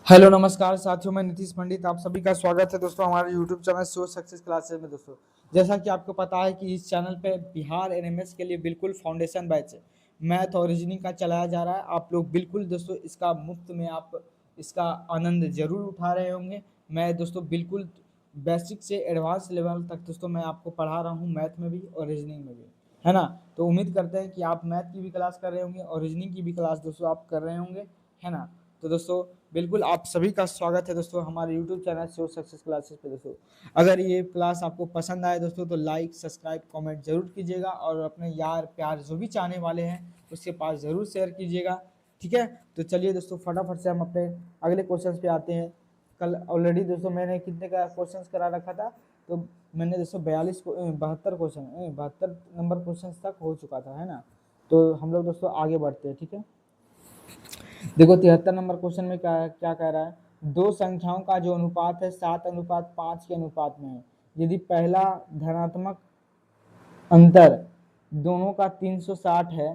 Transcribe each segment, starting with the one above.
Hello नमस्कार साथियों, मैं नीतीश पंडित आप सभी का स्वागत है दोस्तों हमारे YouTube channel show success classes में। दोस्तों जैसा कि आपको पता है कि इस चैनल पे बिहार एनएमएस के लिए बिल्कुल फाउंडेशन बैच है, मैथ और रीजनिंग का चलाया जा रहा है। आप लोग बिल्कुल दोस्तों इसका मुफ्त में आप इसका आनंद जरूर उठा रहे होंगे। मैं दोस्तों बिल्कुल बेसिक से एडवांस लेवल तक दोस्तों मैं आपको पढ़ा रहा हूँ, मैथ में भी और रीजनिंग में भी, है ना। तो उम्मीद करते हैं कि आप मैथ की भी क्लास कर रहे होंगे और रीजनिंग की भी क्लास दोस्तों आप कर रहे होंगे, है ना। तो दोस्तों बिल्कुल आप सभी का स्वागत है दोस्तों हमारे YouTube channel show success classes पे। दोस्तों अगर ये क्लास आपको पसंद आए दोस्तों तो लाइक सब्सक्राइब कमेंट जरूर कीजिएगा और अपने यार प्यार जो भी चाहने वाले हैं उसके पास जरूर शेयर कीजिएगा, ठीक है। तो चलिए दोस्तों फटाफट से हम अपने अगले क्वेश्चन पे आते हैं। कल ऑलरेडी दोस्तों मैंने कितने का क्वेश्चन करा रखा था, तो मैंने दोस्तों 72 नंबर क्वेश्चन तक हो चुका था, है ना। तो हम लोग दोस्तों आगे बढ़ते हैं, ठीक है। देखो 73 नंबर क्वेश्चन में क्या क्या कह रहा है, दो संख्याओं का जो अनुपात है 7:5 के अनुपात में है। यदि पहला धनात्मक अंतर दोनों का 360 है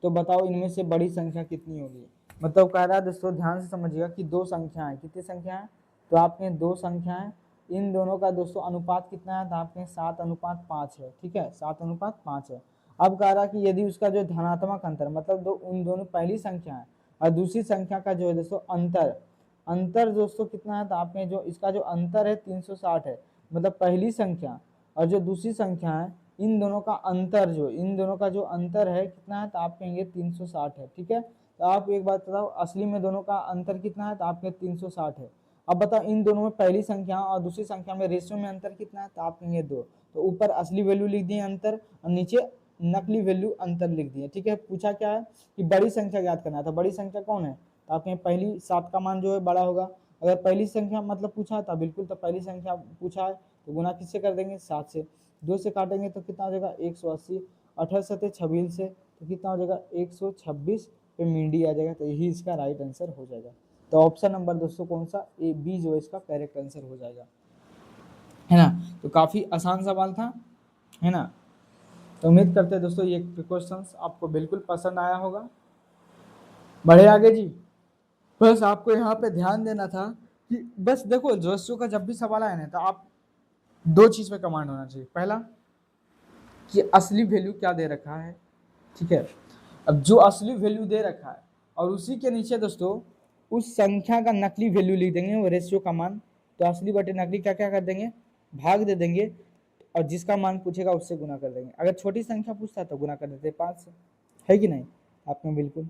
तो बताओ इनमें से बड़ी संख्या कितनी होगी। मतलब कह रहा है दोस्तों ध्यान से समझिएगा कि दो संख्याएं, कितनी संख्या है, तो आपके दो संख्याएं, इन दोनों का दोस्तों अनुपात कितना है, तो आपके 7:5 है, ठीक है, 7:5 है। अब कह रहा है कि यदि उसका जो धनात्मक अंतर मतलब उन दोनों पहली संख्या है और दूसरी संख्या का जो है दोस्तों अंतर अंतर दोस्तों कितना है, तो आपने जो इसका जो अंतर है 360 है। मतलब पहली संख्या और जो दूसरी संख्या है इन दोनों का अंतर है कितना है, तो आप कहेंगे 360 है, ठीक है। तो आप एक बात बताओ असली में दोनों का अंतर कितना है, तो आपके 360 है। अब बताओ इन दोनों में पहली संख्या और दूसरी संख्या में रेशियो में अंतर कितना है, तो आप कहेंगे 2। तो ऊपर असली वैल्यू लिख दिए अंतर और नीचे नकली वैल्यू अंतर लिख दिए, ठीक है। पूछा क्या है कि बड़ी संख्या ज्ञात करना है, तो बड़ी संख्या कौन है, तो आपके पहली 7 का मान जो है बड़ा होगा। अगर पहली संख्या मतलब पूछा था बिल्कुल, तो पहली संख्या पूछा है तो गुना किससे कर देंगे, 7 से। 2 से काटेंगे तो कितना हो जाएगा 180, 18 26 से तो कितना हो जाएगा 126 पे मीडी आ जाएगा। तो यही इसका राइट आंसर हो जाएगा। तो ऑप्शन नंबर दोस्तों कौन सा, ए बी जो इसका करेक्ट आंसर हो जाएगा, है ना। तो काफी आसान सवाल था, है ना। तो उम्मीद करते हैं दोस्तों ये क्वेश्चन आपको बिल्कुल पसंद आया होगा। बढ़े आगे जी। बस आपको यहाँ पे ध्यान देना था कि बस देखो जोशो का जब भी सवाल आए ना तो आप दो चीज पे कमांड होना चाहिए। पहला कि असली वैल्यू क्या दे रखा है, ठीक है। अब जो असली वैल्यू दे रखा है और उसी के नीचे दोस्तों उस संख्या का नकली वैल्यू लिख देंगे, वो रेशियो का मान। तो असली बटे नकली क्या क्या कर देंगे, भाग दे देंगे और जिसका मान पूछेगा उससे गुना कर देंगे। अगर छोटी संख्या पूछता तो गुना कर देते 5 से, है कि नहीं आपने बिल्कुल।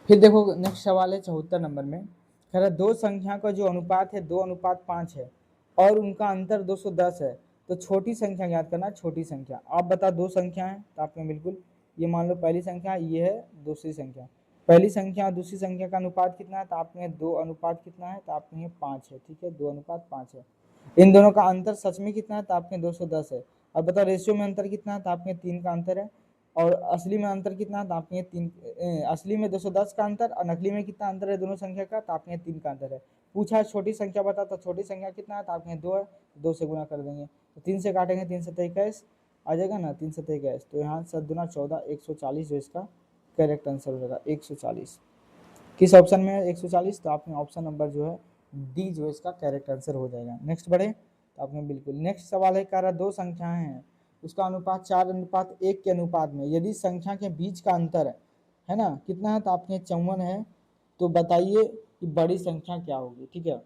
फिर देखो नेक्स्ट सवाल है 74 नंबर में, कह रहा दो संख्या का जो अनुपात है 2:5 है और उनका अंतर 210 है, तो छोटी संख्या ज्ञात करना। छोटी संख्या आप बता, दो संख्या है तो आपने बिल्कुल ये मान लो पहली संख्या ये है दूसरी संख्या, पहली संख्या और दूसरी संख्या का अनुपात कितना है, तो आपने 2 अनुपात कितना है, तो आपने 5 है, ठीक है, 2:5 है। इन दोनों का अंतर सच में कितना है, तो आपने 210 है। अब बताओ रेशियो में अंतर कितना है, तो आपने 3 का अंतर है। और असली में अंतर कितना है, तो आपके 3, असली में 210 का अंतर और नकली में कितना अंतर है दोनों संख्या का, तो आपके 3 का अंतर है। पूछा है छोटी संख्या बता, तो छोटी संख्या कितना है, तो आपके 2 है, 2 से गुना कर देंगे। तो 3 से काटेंगे 3 से 21 आ जाएगा ना, 3 से 21 तो यहाँ 7 दूना 14, 140 जो इसका करेक्ट आंसर हो जाएगा 140। किस ऑप्शन में है 140, तो आपने ऑप्शन नंबर जो है डी जो इसका करेक्ट आंसर हो जाएगा। नेक्स्ट बढ़े तो आपने बिल्कुल नेक्स्ट सवाल है, कह रहा दो संख्याएं हैं उसका अनुपात 4:1 के अनुपात में, यदि संख्या के बीच का अंतर है ना कितना है, तो आपने 54 है, तो बताइए कि बड़ी संख्या क्या होगी, ठीक है।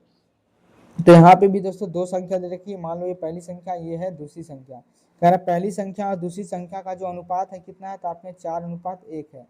तो यहाँ पे भी दोस्तों दो संख्या दे रखी है, मान लो ये पहली संख्या ये है दूसरी संख्या, कह रहा पहली संख्या और दूसरी संख्या का जो अनुपात है कितना है, तो आपने 4:1 है।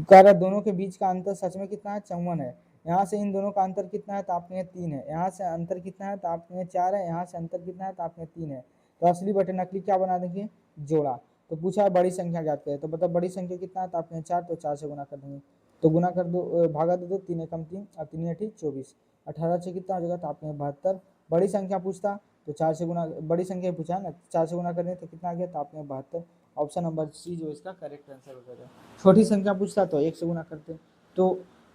कह रहा दोनों के बीच का अंतर सच में कितना है, 54 है। यहाँ से इन दोनों का अंतर कितना है, तो आपने 3 है। यहाँ से अंतर कितना है, तो आपने 4 है। यहाँ से अंतर कितना है, तो आपने 3 है। तो असली बटे नकली क्या बना देंगे, जोड़ा। तो पूछा है बड़ी संख्या ज्ञात करें, तो मतलब बड़ी संख्या कितना है, तो आपने 4, तो 4 से गुना कर देंगे। तो गुना कर दो, भागा दे दो, 3 एकम 3 और 3 अठी 24, 18 से कितना हो जाएगा, तो आपने 72। बड़ी संख्या पूछता तो 4 से गुना, बड़ी संख्या पूछा है ना, 4 से गुना करने तो कितना आ गया, तो आपने 72। ऑप्शन नंबर सी जो इसका करेक्ट आंसर हो जाएगा। छोटी संख्या पूछता तो 1 से गुना करते। तो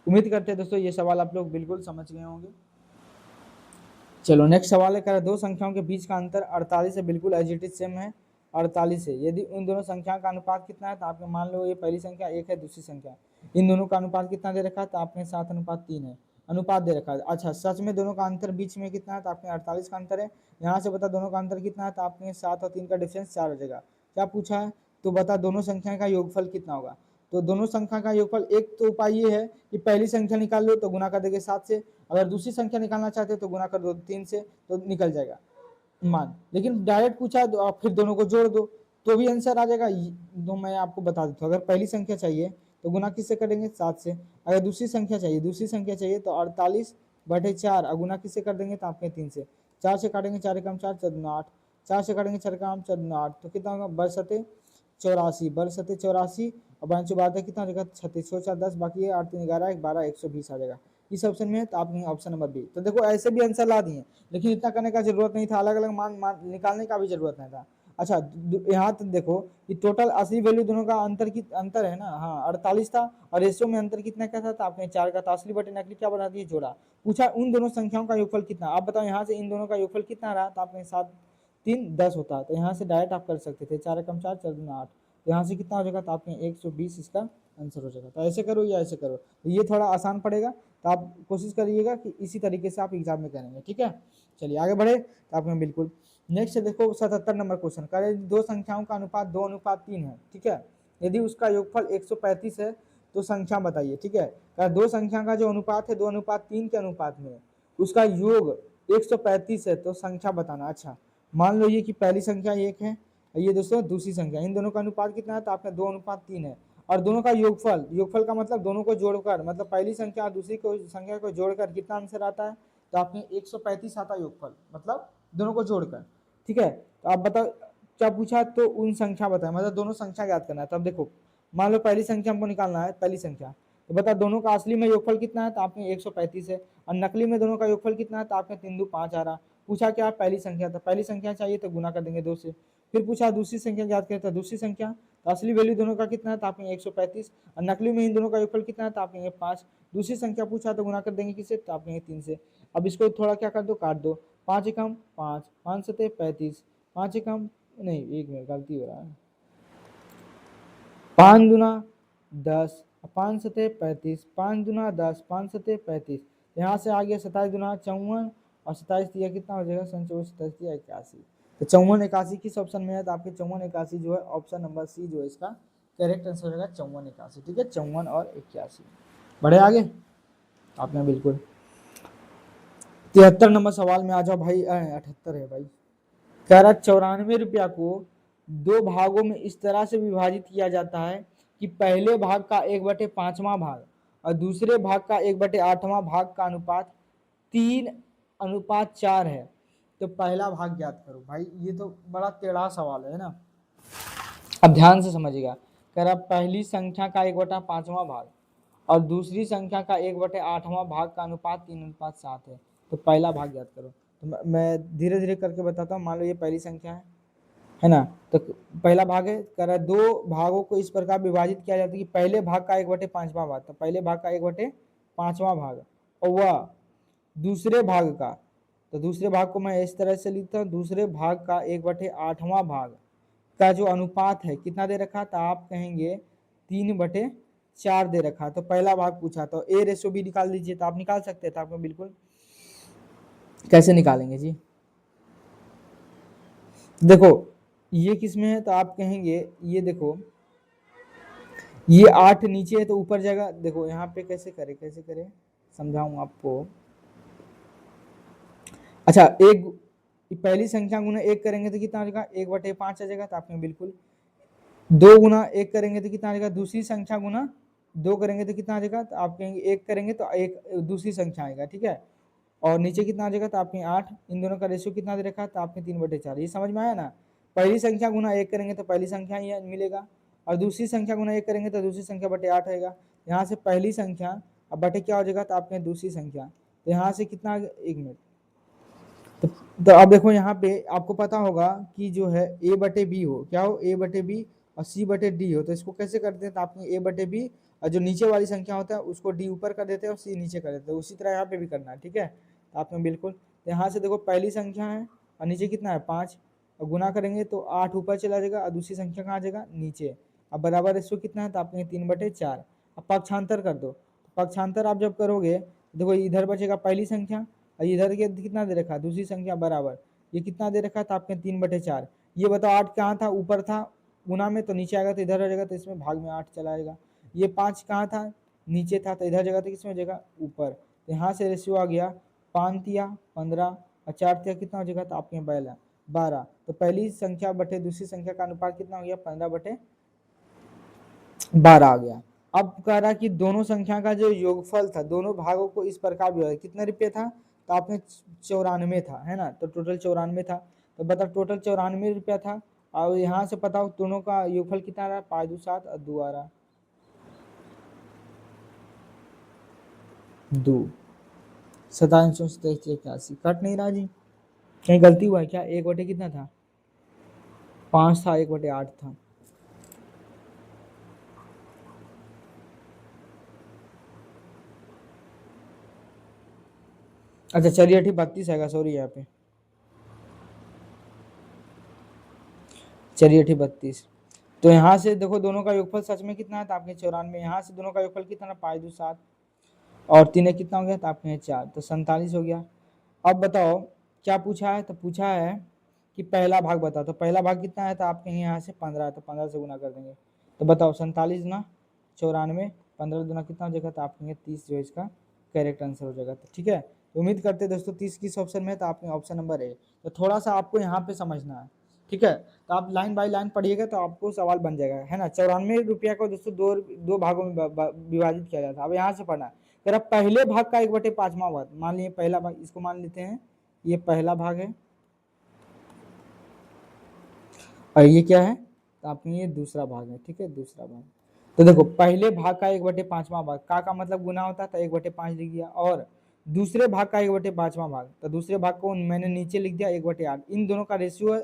उम्मीद करते हैं दोस्तों ये सवाल आप लोग बिल्कुल समझ गए होंगे। चलो नेक्स्ट सवाल है, कह दो संख्याओं के बीच का अंतर 48 है, बिल्कुल एज इट इज सेम है 48 है। यदि उन दोनों संख्याओं का अनुपात कितना है, तो आपने मान लो ये पहली संख्या 1 है, दूसरी संख्या, इन दोनों का अनुपात कितना दे रखा है, तो आपने 7:3 है। अनुपात दे रखा है। अच्छा, सच में दोनों का अंतर बीच में कितना है, तो आपने 48 का अंतर है। यहाँ से बता दोनों का अंतर कितना है, तो आपने 7 और 3 का डिफरेंस 4 हो जाएगा। क्या पूछा है, तो बता दोनों संख्या का योगफल कितना होगा। तो दोनों संख्या का योगफल, एक तो उपाय ये है कि पहली संख्या निकाल लो तो गुना कर देंगे 7 से, अगर दूसरी संख्या निकालना चाहते हो तो गुना कर दो 3 से, तो निकल जाएगा मान। लेकिन डायरेक्ट पूछा तो आप फिर दोनों को जोड़ दो तो भी आंसर आ जाएगा। तो मैं आपको बता देता हूँ, अगर पहली संख्या चाहिए तो गुना किससे करेंगे, 7 से। अगर दूसरी संख्या चाहिए तो 48/4, और गुना किससे कर देंगे, तो आपके 3 से। 4 से काटेंगे 4 एकम 4, 14 8, 4 से काटेंगे 4 एकम 14 8, तो कितना होगा, 12×7=84, और 5 है कितना हो जाएगा, 36, 4 10, बाकी है 8 3 11, 12 120 आ जाएगा। इस ऑप्शन में है, तो आपने ऑप्शन नंबर बी। तो देखो ऐसे भी आंसर ला दिए, लेकिन इतना करने का जरूरत नहीं था, अलग अलग मान निकालने का भी जरूरत नहीं था। अच्छा, यहाँ तो देखो कि टोटल असली वैल्यू दोनों का अंतर है ना, हाँ 48 था, और रेशियो में अंतर कितना क्या था, तो आपने 4 का, तो असली बटे नकली क्या बना दिए, जोड़ा। पूछा उन दोनों संख्याओं का योगफल कितना, आप बताओ यहाँ से इन दोनों का योगफल कितना रहा, तो आपने 7 3 10 होता है, तो यहाँ से डायरेक्ट आप कर सकते थे, 4 एकम 4, 4 दूना 8, तो यहाँ से कितना हो जाएगा, तो आपने 120 इसका आंसर हो जाएगा। तो ऐसे करो या ऐसे करो, तो ये थोड़ा आसान पड़ेगा, तो आप कोशिश करिएगा कि इसी तरीके से आप एग्जाम में करेंगे, ठीक है। चलिए आगे बढ़े, तो आपने बिल्कुल नेक्स्ट देखो 77 नंबर क्वेश्चन, करे दो संख्याओं का अनुपात 2:3 है, ठीक है। यदि उसका योगफल 135 है तो संख्या बताइए, ठीक है। दो संख्या का जो अनुपात है 2:3 के अनुपात में है, उसका योग 135 है, तो संख्या बताना। अच्छा, मान लो ये कि पहली संख्या 1 है, ये दोस्तों दूसरी संख्या, इन दोनों का अनुपात कितना है, तो आपका 2:3 है, और दोनों का योगफल का मतलब दोनों को जोड़कर, मतलब पहली संख्या और दूसरी संख्या को जोड़कर कितना आंसर आता है, तो आपने 135 आता योगफल, मतलब दोनों को जोड़कर, ठीक है। तो आप बताओ क्या पूछा, तो उन संख्या बताए, मतलब दोनों संख्या याद करना है। तब देखो मान लो पहली संख्या हमको निकालना है, पहली संख्या, तो बता दोनों का असली में योगफल कितना है, तो आपने 135 है, और नकली में दोनों का योगफल कितना है, तो आपने 3 2 5 आ रहा। पूछा क्या, पहली संख्या, तो पहली संख्या चाहिए तो गुना कर देंगे 2 से। फिर पूछा दूसरी संख्या याद करें, तो दूसरी संख्या, तो असली वैल्यू दोनों का कितना है, तो आपने 135, और नकली में इन दोनों का योगफल कितना है, तो आपने 5। दूसरी संख्या पूछा तो गुना कर देंगे किससे, तो आपने 3 से। अब इसको थोड़ा क्या कर दो, काट दो, 5 एकम 5, 5 सते 35, 5 एकम नहीं, एक मिनट गलती हो रहा है, 5 दूना 10, 5 सते 35, 5 दूना 10, 5 सते 35, यहाँ से आ गया 27 दूना 54, और 27 दिया कितना हो जाएगा, 27 दिया 81, तो 54 81 किस ऑप्शन में है, तो आपके 54 81 जो है ऑप्शन नंबर सी जो है इसका करेक्ट आंसर हो जाएगा, 54 81, ठीक है, 54 और 81। बढ़े आगे, आपने बिल्कुल 73 नंबर सवाल में आ जाओ भाई, 78 है भाई। कह रहा 94 रुपया को दो भागों में इस तरह से विभाजित किया जाता है कि पहले भाग का 1/5वां भाग और दूसरे भाग का 1/8वां भाग का अनुपात 3:4 है, तो पहला भाग ज्ञात करो। भाई ये तो बड़ा टेढ़ा सवाल है ना, अब ध्यान से समझिएगा। कह रहा पहली संख्या का 1/5वां भाग और दूसरी संख्या का 1/8वां भाग का अनुपात 3:7 है, तो पहला भाग ज्ञात करो। तो मैं धीरे धीरे करके बताता हूँ। मान लो ये पहली संख्या है ना, तो पहला भाग है, कह रहा दो भागों को इस प्रकार विभाजित किया जाता है कि पहले भाग का 1/5वां भाग, तो पहले भाग का 1/5वां भाग, और वह दूसरे भाग का, तो दूसरे भाग को मैं इस तरह से लिखता हूँ, दूसरे भाग का 1/8वां भाग का जो अनुपात है कितना दे रखा, तो आप कहेंगे 3/4 दे रखा। तो पहला भाग पूछा, तो ए रेशो बी निकाल दीजिए, तो आप निकाल सकते थे, आपको बिल्कुल कैसे निकालेंगे जी। देखो ये किस में है, तो आप कहेंगे ये देखो ये 8 नीचे है तो ऊपर जाएगा। देखो यहाँ पे कैसे करें समझाऊं आपको। अच्छा, एक पहली संख्या गुना 1 करेंगे तो कितना आ जाएगा, 1/5 आ जाएगा, तो आपने बिल्कुल 2 गुना 1 करेंगे तो कितना आ जाएगा, दूसरी संख्या गुना 2 करेंगे तो कितना आ जाएगा, तो आप कहेंगे 1 करेंगे तो एक दूसरी संख्या आएगा, ठीक है। और नीचे कितना आ जाएगा, तो आपने 8, इन दोनों का रेशियो कितना दे रखा है, तो आपने 3/4। ये समझ में आया ना, पहली संख्या गुना 1 करेंगे तो पहली संख्या ही मिलेगा, और दूसरी संख्या गुना 1 करेंगे तो दूसरी संख्या बटे 8 आएगा। यहाँ से पहली संख्या अब बटे क्या हो जाएगा, तो आपने दूसरी संख्या, तो यहाँ से कितना, एक मिनट, तो अब देखो यहाँ पे आपको पता होगा कि जो है a/b हो, क्या हो, a/b और c/d हो, तो इसको कैसे करते हैं, तो आपने a/b और जो नीचे वाली संख्या होता है उसको d ऊपर कर देते हैं और c नीचे कर देते हैं, उसी तरह यहाँ पे भी करना है, ठीक है। तो आपने बिल्कुल, तो यहाँ से देखो पहली संख्या है और नीचे कितना है 5, और गुना करेंगे तो 8 ऊपर चला जाएगा और दूसरी संख्या कहाँ आ जाएगा, नीचे। अब बराबर रेशियो कितना है, तो आपने 3/4। अब पक्षांतर कर दो, पक्षांतर आप जब करोगे देखो इधर बचेगा पहली संख्या और इधर के कितना दे रखा है, दूसरी संख्या बराबर, ये कितना दे रखा था आपके 3/4। ये बताओ 8 कहाँ था, ऊपर था गुना में, तो नीचे आएगा तो इधर आ जाएगा, तो इसमें भाग में 8 चला आएगा। ये 5 कहाँ था, नीचे था, तो इधर जगह तो किसमें जगह ऊपर, तो यहाँ से रेशियो आ गया 5 तिया 15 और 4 तिया कितना हो जाएगा, तो आपके 12। तो पहली संख्या बटे दूसरी संख्या का अनुपात कितना हो गया, 15/12 आ गया। अब कह रहा कि दोनों संख्या का जो योगफल था, दोनों भागों को इस प्रकार विभाजित, कितने रुपये था, तो आपने 94 था, है ना, तो टोटल 94 था। तो बता टोटल 94 रुपया था। और यहाँ से पता हो दोनों का योगफल कितना रहा, 5 दूनी 7 और 2 आ रहा 2 2781 कट नहीं रहा जी, कहीं गलती हुआ है क्या, 1/8 कितना था, 5 था, 1/8 था। अच्छा चलिए ठीक 32 आएगा, सॉरी यहाँ पे, चलिए ठीक 32। तो यहाँ से देखो दोनों का योगफल सच में कितना है, तो आपके 94, यहाँ से दोनों का योगफल कितना, 5 दूनी 7 और 3 कितना हो गया, तो आपके 4, तो 47 हो गया। अब बताओ क्या पूछा है, तो पूछा है कि पहला भाग बता, तो पहला भाग कितना है, तो आप कहेंगे यहाँ से 15 है, तो 15 से गुना कर देंगे। तो बताओ 47 गुना 94, 15 गुना कितना हो जाएगा, तो आप कहेंगे 30 जो इसका करेक्ट आंसर हो जाएगा। तो ठीक है, तो उम्मीद करते हैं दोस्तों 30 किस ऑप्शन में है, तो आपने ऑप्शन नंबर ए। तो थोड़ा सा आपको यहाँ पे समझना है, ठीक है, तो आप लाइन बाय लाइन पढ़िएगा तो आपको सवाल बन जाएगा, है ना। 94 रुपया को दोस्तों दो भागों में विभाजित किया जाता है। अब यहाँ से पढ़ना है, तेरा पहले भाग का 1/5वां भाग, मान लीजिए पहला भाग, इसको मान लेते हैं ये पहला भाग है और ये क्या है, तो आपके ये दूसरा भाग है, ठीक है, दूसरा भाग। तो देखो पहले भाग का 1/5वां भाग का मतलब गुना होता है, तो 1/5 लिख दिया, और दूसरे भाग का 1/5वां भाग, तो दूसरे भाग को मैंने नीचे लिख दिया 1/8। इन दोनों का रेशियो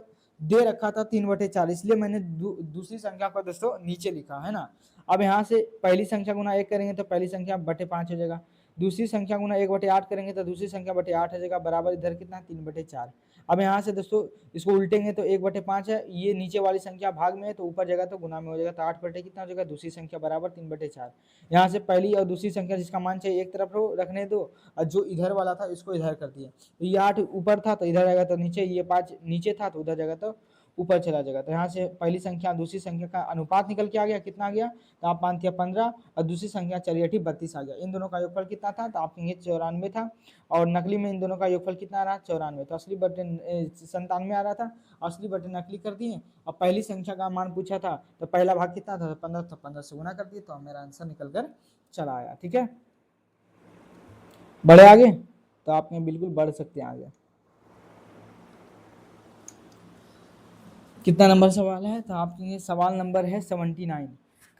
दे रखा था 3/4, इसलिए मैंने दूसरी संख्या को दोस्तों नीचे लिखा, है ना। अब यहाँ से पहली संख्या गुना 1 करेंगे तो पहली संख्या 5 हो जाएगा, दूसरी संख्या गुना 1/8 करेंगे तो दूसरी संख्या 8 हो जाएगा, बराबर इधर कितना 3/4। अब यहाँ से दोस्तों इसको उल्टेंगे तो 1/5 है, ये नीचे वाली संख्या भाग में है, तो ऊपर जगह तो गुना में हो जाएगा, तो 8 कितना हो जाएगा, दूसरी संख्या बराबर 3/4। यहाँ से पहली और दूसरी संख्या जिसका मान चाहिए एक तरफ रखने दो, और जो इधर वाला था इसको इधर कर दिए, तो ये 8 ऊपर था तो इधर आएगा, तो नीचे ये 5 नीचे था तो उधर जाएगा, तो ऊपर चला जाएगा। तो यहाँ से पहली संख्या दूसरी संख्या का अनुपात निकल के आ गया, कितना आ गया, तो आप मानते हैं 15 और दूसरी संख्या चलिए ठीक 32 आ गया। इन दोनों का योगफल कितना था, तो आप कहेंगे 94 था, और नकली में इन दोनों का योगफल कितना आ रहा, 94। तो असली बटे 97 आ रहा था, असली बटे नकली कर दिए, और पहली संख्या का मान पूछा था तो पहला भाग कितना था, 15 था, 15 से गुना कर दिए, तो मेरा आंसर निकल कर चला आया। ठीक है, बढ़े आगे, तो आप बिल्कुल बढ़ सकते हैं आगे। कितना नंबर सवाल है, तो आपके ये सवाल नंबर है 79।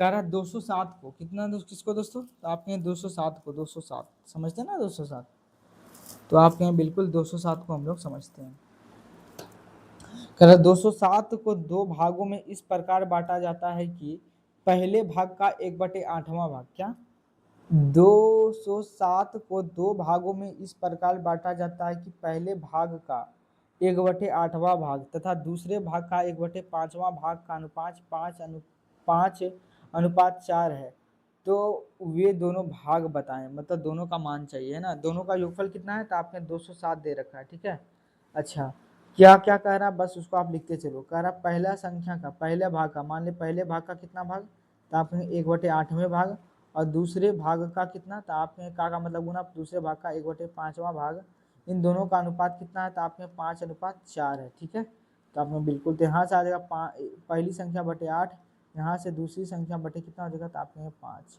कह रहा 207 को कितना किसको दोस्तों, तो आपके यहाँ 207 को 207 समझते हैं ना, 207, तो आपके यहाँ बिल्कुल 207 को हम लोग समझते हैं। कह रहा 207 को दो भागों में इस प्रकार बांटा जाता है कि पहले भाग का 1/8वां भाग, क्या 207 को दो भागों में इस प्रकार बांटा जाता है कि पहले भाग का 1/8वां भाग तथा दूसरे भाग का 1/5वां भाग का अनुपात 5:4 है। तो वे दोनों भाग बताएं, मतलब दोनों का मान चाहिए, है ना, दोनों का योगफल कितना है, तो आपने 207 दे रखा है। ठीक है, अच्छा क्या क्या कह रहा है, बस उसको आप लिखते चलो। कह रहा पहला संख्या का पहले भाग का, मान ले पहले भाग का कितना भाग, तो आपने 1/8वें भाग, और दूसरे भाग का कितना, तो आपने का मतलब गुना दूसरे भाग का 1/5वां भाग, इन दोनों का अनुपात कितना है, तो आपने 5:4 है। ठीक है, तो आपने बिल्कुल, तो यहाँ से आ जाएगा पहली संख्या बटे 8, यहाँ से दूसरी संख्या बटे कितना हो जाएगा, तो आपने 5,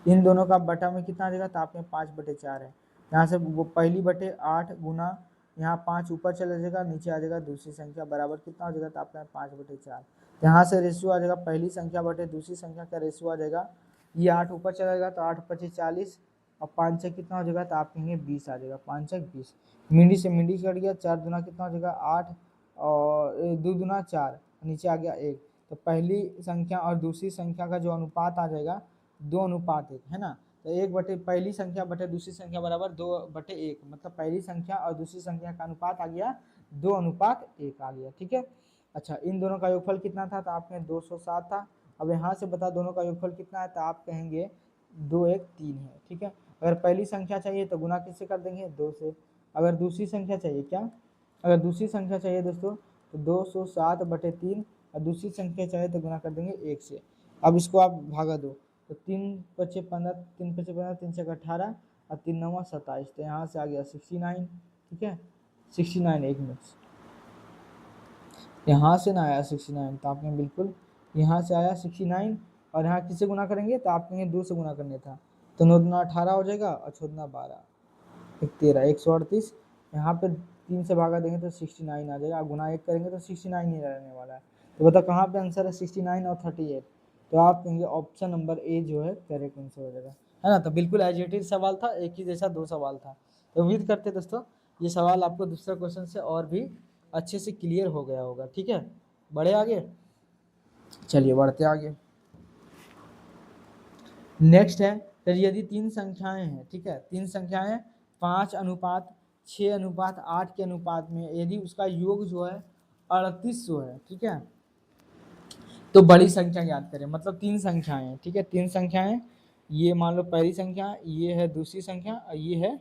इन दोनों का बटा में कितना आ जाएगा, तो आपने 5/4 है। यहाँ से वो पहली बटे 8 गुना यहाँ 5 ऊपर चला जाएगा, नीचे आ जाएगा दूसरी संख्या, बराबर कितना हो जाएगा, तो आपका 5/4। यहाँ से रेशियो आ जाएगा पहली संख्या बटे दूसरी संख्या का रेशियो आ जाएगा, ये 8 ऊपर चला जाएगा तो 8×5 = 40, और 5 कितना हो जाएगा, तो आप कहेंगे 20 आ जाएगा, 5 20, मिनडी से मिनडी कट गया, 4 दूना कितना हो जाएगा 8, और 2 दूना 4, नीचे आ गया 1। तो पहली संख्या और दूसरी संख्या का जो अनुपात आ जाएगा 2:1, है ना, तो 1 बटे पहली संख्या बटे दूसरी संख्या बराबर 2/1, मतलब पहली संख्या और दूसरी संख्या का अनुपात आ गया 2:1 आ गया। ठीक है, अच्छा इन दोनों का योगफल कितना था, तो आपने 207 था। अब यहाँ से बता दोनों का योगफल कितना है, तो आप कहेंगे 2 1 3 है। ठीक है, अगर पहली संख्या चाहिए तो गुना किससे कर देंगे, 2 से। अगर दूसरी संख्या चाहिए क्या, अगर दूसरी संख्या चाहिए दोस्तों तो 207/3, और दूसरी संख्या चाहिए तो गुना कर देंगे 1 से। अब इसको आप भागा दो, तो 3 पचे 15, 3 पचे 15, 3 छक 18 और 3 9 27, तो यहाँ से आ गया 69। ठीक है, 69। एक मिनट, यहाँ से ना आया 69, तो आपने बिल्कुल यहाँ से आया 69, और यहाँ किससे गुना करेंगे, तो आपने 2 से गुना करने था, तो 9 दूना 18 हो जाएगा और 6 दूना 12, 13, 138। यहाँ पे 3 से भागा देंगे तो 69 आ जाएगा, गुना 1 करेंगे तो 69 ही रहने वाला है। तो बताओ कहाँ पे आंसर है, 69 और 38। तो आप कहेंगे ऑप्शन नंबर ए जो है करेक्ट आंसर हो जाएगा, है ना। तो बिल्कुल एज इट इज सवाल था, एक ही जैसा 2 सवाल था। तो उम्मीद करते दोस्तों ये सवाल आपको दूसरा क्वेश्चन से और भी अच्छे से क्लियर हो गया होगा। ठीक है, बढ़े आगे, चलिए बढ़ते आगे। नेक्स्ट है, तो यदि 3 संख्याएं हैं, ठीक है, 3 संख्याएं 5:6:8 के अनुपात में, यदि उसका योग जो है 3800 है, ठीक है, तो बड़ी संख्या याद करें। मतलब 3 संख्याएं हैं, ठीक है, 3 संख्याएं, ये मान लो पहली संख्या, ये है दूसरी संख्या और ये है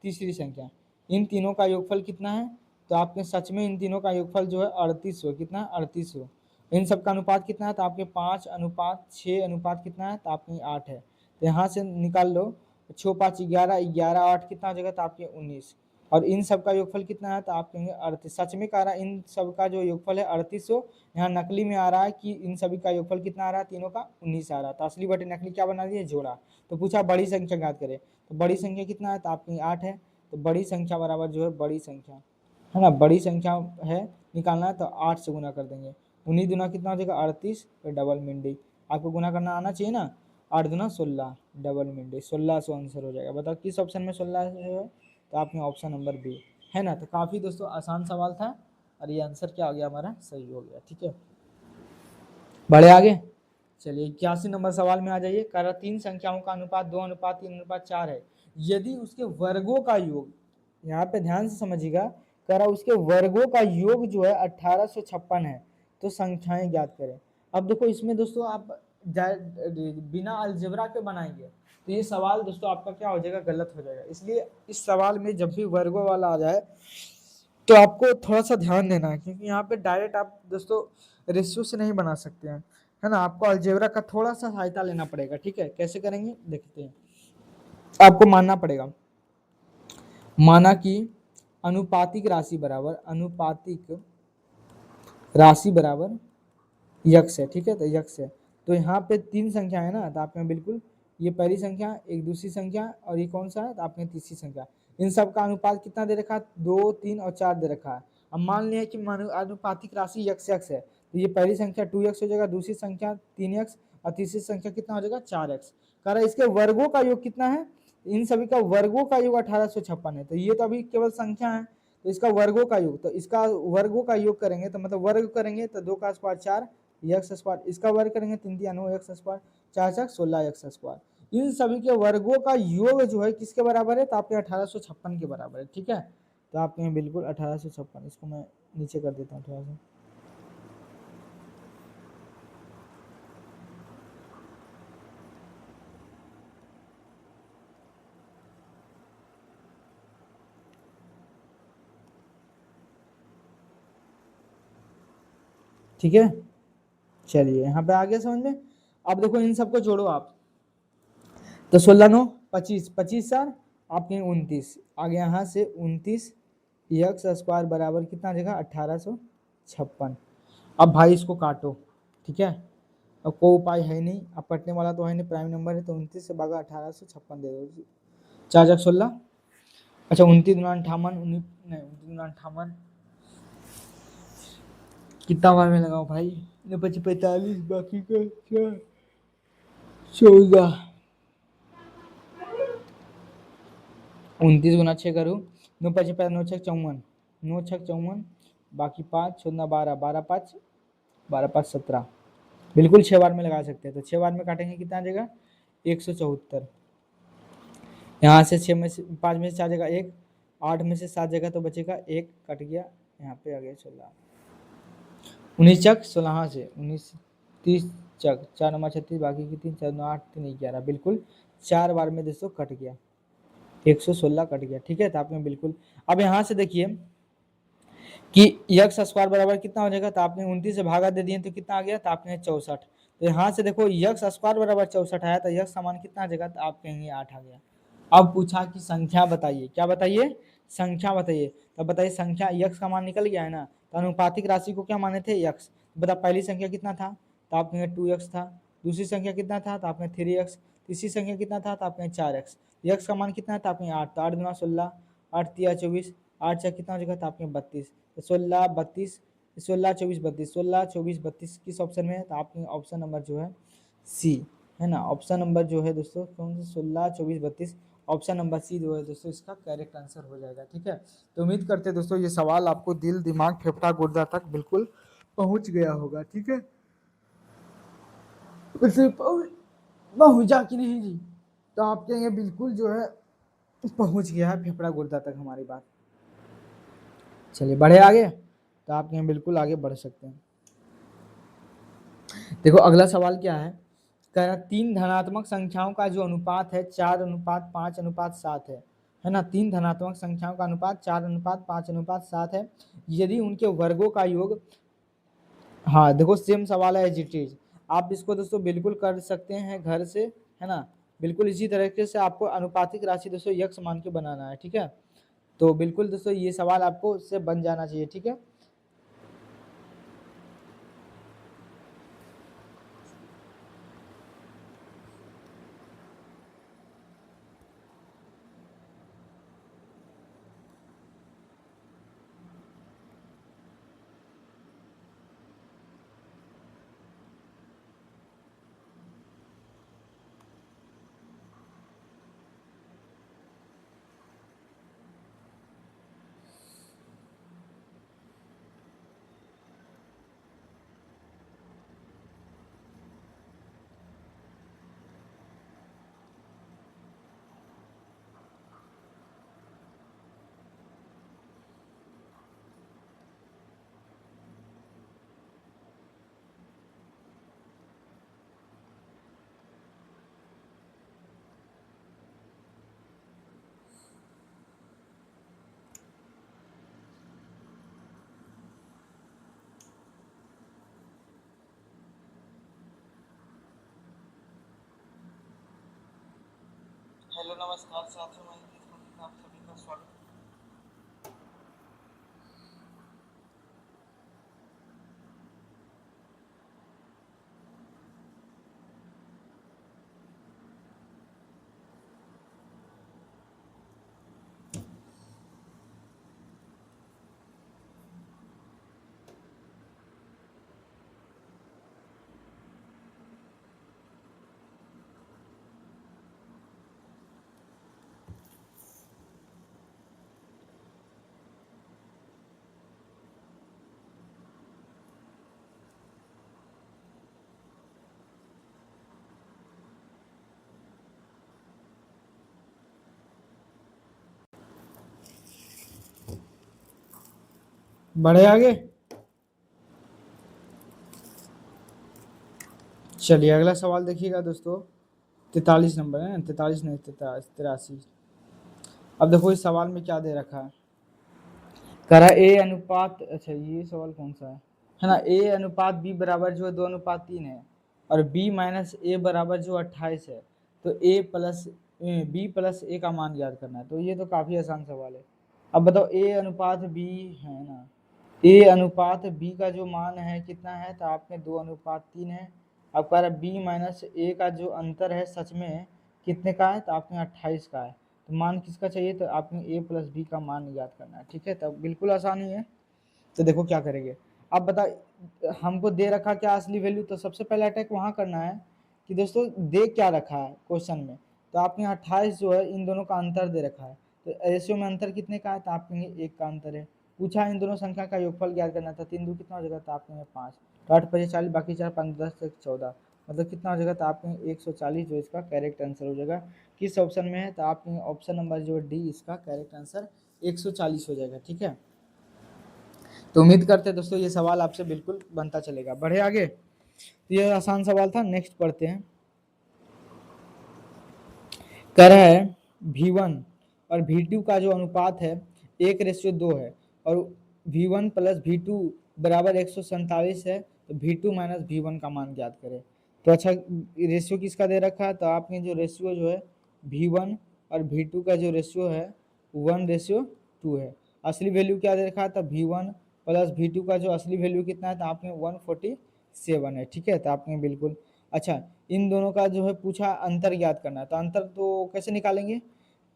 तीसरी संख्या। इन तीनों का योगफल कितना है, तो आपके सच में इन तीनों का योगफल जो है 3800, कितना है 3800। इन सब का अनुपात कितना है, तो आपके 5:6 अनुपात कितना है, तो आपके 8 है। तो यहाँ से निकाल लो, 6 5 11, 11 8 कितना हो जाएगा, तो आपके 19। और इन सब का योगफल कितना है, तो आप कहेंगे 38। सच में कह रहा है इन सब का जो योगफल है 3800, यहाँ नकली में आ रहा है कि इन सभी का योगफल कितना आ रहा है, तीनों का 19 आ रहा है। तो असली बटे नकली क्या बना दिए, जोड़ा। तो पूछा बड़ी संख्या याद करें, तो बड़ी संख्या कितना है, तो आपकी 8 है। तो बड़ी संख्या बराबर जो है बड़ी संख्या, है ना, बड़ी संख्या है निकालना है तो 8 से गुना कर देंगे। 19 दूना कितना हो जाएगा 38, तो डबल मिंडी आपको गुना करना आना चाहिए ना। 8 दूना 16, डबल मिंडी 1600 आंसर हो जाएगा। बताओ किस ऑप्शन में 16 है, तो आपने ऑप्शन नंबर बी, है ना। तो काफ़ी दोस्तों आसान सवाल था, और ये आंसर क्या हो गया हमारा, सही हो गया। ठीक है, बढ़े आगे, चलिए 81 नंबर सवाल में आ जाइए। कह रहा 3 संख्याओं का अनुपात 2:3:4 है, यदि उसके वर्गों का योग, यहाँ पे ध्यान से समझिएगा, कह रहा उसके वर्गों का योग जो है 1856 है, तो संख्याएं ज्ञात करें। अब देखो इसमें दोस्तों आप बिना अलजेब्रा के बनाएंगे तो ये सवाल दोस्तों आपका क्या हो जाएगा, गलत हो जाएगा। इसलिए इस सवाल में जब भी वर्गों वाला आ जाए तो आपको थोड़ा सा ध्यान देना है, क्योंकि यहाँ पे डायरेक्ट आप दोस्तों रेशियो से नहीं बना सकते हैं, है ना। आपको अलजेब्रा का थोड़ा सा सहायता लेना पड़ेगा। ठीक है, कैसे करेंगे देखते हैं। आपको मानना पड़ेगा, माना कि अनुपातिक राशि बराबर, अनुपातिक राशि बराबर यक्स है। ठीक है, तो यक्स है, तो यहाँ पे 3 संख्या है ना, तो आपने बिल्कुल ये पहली संख्या, एक दूसरी संख्या, और ये कौन सा है, तो आपने तीसरी संख्या। इन सब का अनुपात कितना दे रखा है, 2 3 और 4 दे रखा है। अब मान लिया कि अनुपातिक राशि यक्स यक्स है, तो ये पहली संख्या 2x हो जाएगा, दूसरी संख्या 3x, और तीसरी संख्या कितना हो जाएगा 4x। कह रहा है इसके वर्गों का योग कितना है, इन सभी का वर्गों का योग 1856 है। तो ये तो अभी केवल संख्या है, तो इसका वर्गों का योग, तो इसका वर्गों का योग करेंगे तो मतलब वर्ग करेंगे तो 2 का स्क्वायर 4 एक्स स्क्वायर, इसका वर्ग करेंगे 3 3 9 एक्स स्क्वायर, 4 4 16 एक्स स्क्वायर। इन सभी के वर्गों का योग जो है किसके बराबर है, तो आपके 1856 के बराबर है। ठीक है, तो आप कहें बिल्कुल 1856। इसको मैं नीचे कर देता हूँ थोड़ा सा। ठीक है, चलिए यहाँ पे आ गया समझ में। अब देखो इन सबको जोड़ो आप, तो 16 9 25, 25 4 आपके 29 आ गया, यहाँ से 29 एक्स स्क्वायर बराबर कितना जगह 1856। अब भाई इसको काटो, ठीक है, अब कोई उपाय है नहीं, अब कटने वाला तो है नहीं, प्राइम नंबर है, तो 29 से भागा 1856 दे दो, 4 4 16, अच्छा 29 दूना 58, 19 नहीं 29 दूना 58, कितना बार में लगाओ भाई, 25 45, बाकी का 14, 29 गुना 6 करूँ, 9 5 5 9 6 54, 9 6 54, बाकी 5 14 12, 12 5 12 5 17, बिल्कुल 6 बार में लगा सकते हैं। तो 6 बार में काटेंगे कितना आ जाएगा 174। यहाँ से 6 में से 5 में से 4 जगह 1, 8 में से 7 जगह तो बचेगा 1, कट गया, यहाँ पे आ गया 16, 19 चक 16, हाँ से 19 30 चक 4 9 36, बाकी की 3 4 9 8 3 11, बिल्कुल 4 बार में दोस्तों कट गया। 116 कट गया, ठीक है। तो आपने बिल्कुल, अब यहाँ से देखिए कि यक्स स्क्वायर बराबर कितना हो जाएगा, तो आपने 29 से भागा दे दिए तो कितना आ गया, तो आपने 64। तो यहाँ से देखो यक्स स्क्वायर बराबर 64 आया, तो यक्स समान कितना आ जाएगा, तो आप कहेंगे 8 आ गया। अब पूछा कि संख्या बताइए, क्या बताइए, संख्या बताइए। तो बताइए संख्या, यक्स का मान निकल गया है ना, तो अनुपातिक राशि को क्या माने थे, यक्स। बता पहली संख्या कितना था, तो आप कहेंगे 2x था। दूसरी संख्या कितना था, तो आपने 3x। तीसरी संख्या कितना था, तो आपने 4x। यक्स का मान कितना था, आपने 8, तो 8 गुना 16, 8 तिया 24, 8 से कितना हो जाएगा, तो आपने 32। तो 16 32, 16 24 32, 16 24 32 किस ऑप्शन में है, तो आपके ऑप्शन नंबर जो है सी है ना। ऑप्शन नंबर जो है दोस्तों कौन सा, 16 24 32, ऑप्शन नंबर सी जो है दोस्तों इसका करेक्ट आंसर हो जाएगा, ठीक है। तो उम्मीद करते हैं दोस्तों ये सवाल आपको दिल दिमाग फेफड़ा गुर्दा तक बिल्कुल पहुंच गया होगा, ठीक है। वैसे पहुंचा कि नहीं जी, तो आप कहेंगे बिल्कुल जो है पहुंच गया है फेफड़ा गुर्दा तक हमारी बात। चलिए बढ़े आगे, तो आप कहें बिल्कुल आगे बढ़ सकते हैं। देखो अगला सवाल क्या है, कह रहा तीन धनात्मक संख्याओं का जो अनुपात है 4:5:7 है ना। तीन धनात्मक संख्याओं का अनुपात 4:5:7 है, यदि उनके वर्गों का योग, हाँ देखो सेम सवाल है एज इट इज। आप इसको दोस्तों बिल्कुल कर सकते हैं घर से, है ना। बिल्कुल इसी तरीके से आपको अनुपातिक राशि दोस्तों यक्स मान के बनाना है, ठीक है। तो बिल्कुल दोस्तों ये सवाल आपको उससे बन जाना चाहिए, ठीक है। हेलो नमस्कार साथियों, मैं आप सभी का स्वागत। बढ़े आगे, चलिए अगला सवाल देखिएगा दोस्तों, 43 नंबर है, 43 नहीं 83। अब देखो इस सवाल में क्या दे रखा है, कह रहा ए अनुपात, अच्छा ये सवाल कौन सा है ना, ए अनुपात बी बराबर जो है 2:3 है, और बी माइनस ए बराबर जो 28 है। तो ए प्लस बी प्लस ए का मान याद करना है, तो ये तो काफी आसान सवाल है। अब बताओ ए अनुपात बी है ना, ए अनुपात बी का जो मान है कितना है, तो आपने 2:3 है। अब कह रहा बी माइनस ए का जो अंतर है सच में कितने का है, तो आपने 28 का है। तो मान किसका चाहिए, तो आपने ए प्लस बी का मान याद करना है, ठीक है। तब बिल्कुल आसान ही है। तो देखो क्या करेंगे, अब बता हमको दे रखा क्या असली वैल्यू, तो सबसे पहले अटैक वहां करना है कि दोस्तों दे क्या रखा है क्वेश्चन में। तो आपके यहाँ 28 जो है इन दोनों का अंतर दे रखा है, तो रेशियो में अंतर कितने का है, तो आपके लिए 1 का अंतर है। पूछा इन दोनों संख्या का योगफल ज्ञात करना था, 3 2 कितना हो जाएगा, तो आपके यहाँ 5, तो 8 5 40, बाकी 4 5 10 1 14, मतलब कितना हो जाएगा, तो आपके 140 जो इसका करेक्ट आंसर हो जाएगा। किस ऑप्शन में है, तो आपके ऑप्शन नंबर जो है डी इसका करेक्ट आंसर 140 हो जाएगा, ठीक है। तो उम्मीद करते हैं दोस्तों ये सवाल आपसे बिल्कुल बनता चलेगा। बढ़े आगे, तो ये आसान सवाल था, नेक्स्ट पढ़ते हैं। कह रहा है V1 और V2 का जो अनुपात है 1:2 है और V1 प्लस V2 बराबर 147 है, तो V2 माइनस V1 का मान ज्ञात करें। तो अच्छा, रेशियो किसका दे रखा है, तो आपने जो रेशियो जो है V1 और V2 का जो रेशियो है 1:2 है। असली वैल्यू क्या दे रखा है, तो V1 प्लस V2 का जो असली वैल्यू कितना है, तो आपने 147 है। ठीक है, तो आपने बिल्कुल अच्छा, इन दोनों का जो है पूछा अंतर ज्ञात करना है, तो अंतर तो कैसे निकालेंगे,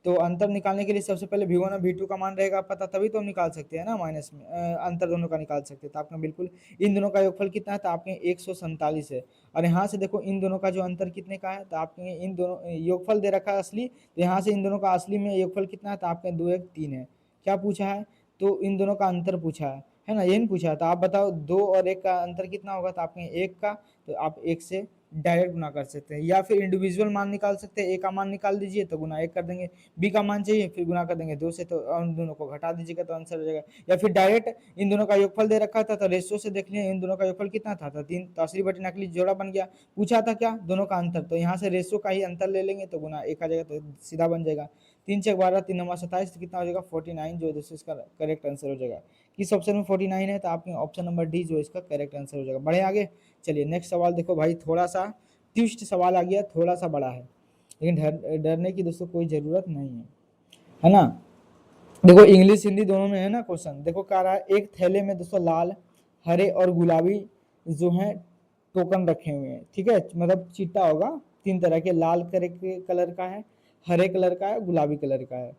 तो अंतर निकालने के लिए सबसे पहले V1 और V2 का मान रहेगा पता, तभी तो हम निकाल सकते हैं ना, माइनस में अंतर दोनों का निकाल सकते हैं। तो आपने बिल्कुल इन दोनों का योगफल कितना है, तो आपने 147 है। और यहाँ से देखो इन दोनों का जो अंतर कितने का है, तो आपने इन दोनों योगफल दे रखा है असली, तो यहाँ से इन दोनों का असली में योगफल कितना है, तो आपने 2 1 3 है। क्या पूछा है, तो इन दोनों का अंतर पूछा है ना, यही पूछा है। तो आप बताओ 2 और 1 का अंतर कितना होगा, तो आपने 1 का, तो आप 1 से डायरेक्ट गुना कर सकते हैं, या फिर इंडिविजुअल मान निकाल सकते हैं। ए का मान निकाल दीजिए तो गुना 1 कर देंगे, बी का मान चाहिए फिर गुना कर देंगे 2 से, तो उन दोनों को घटा दीजिएगा तो आंसर हो जाएगा। या फिर डायरेक्ट इन दोनों का योगफल दे रखा था, तो रेशियो से देख लिया इन दोनों का योगफल कितना था, तो 3, तो असली बटे नकली जोड़ा बन गया। पूछा था क्या, दोनों का अंतर, तो यहाँ से रेशियो का ही अंतर ले लेंगे तो गुना 1 आ जाएगा, तो सीधा बन जाएगा। 3 6 12, 3 9 27, तो कितना हो जाएगा 49, जो दोस्तों इसका करेक्ट आंसर हो जाएगा। किस ऑप्शन में 49 है, तो आपके ऑप्शन नंबर डी जो इसका करेक्ट आंसर हो जाएगा। बढ़े आगे, चलिए नेक्स्ट सवाल देखो भाई, थोड़ा सा ट्विस्ट सवाल आ गया, थोड़ा सा बड़ा है, लेकिन डरने की दोस्तों कोई ज़रूरत नहीं है ना। देखो इंग्लिश हिंदी दोनों में है ना क्वेश्चन। देखो क्या रहा है, एक थैले में दोस्तों लाल, हरे और गुलाबी जो है टोकन रखे हुए हैं। ठीक है, मतलब चिट्टा होगा 3 तरह के, लाल कलर का है, हरे कलर का है, गुलाबी कलर का है।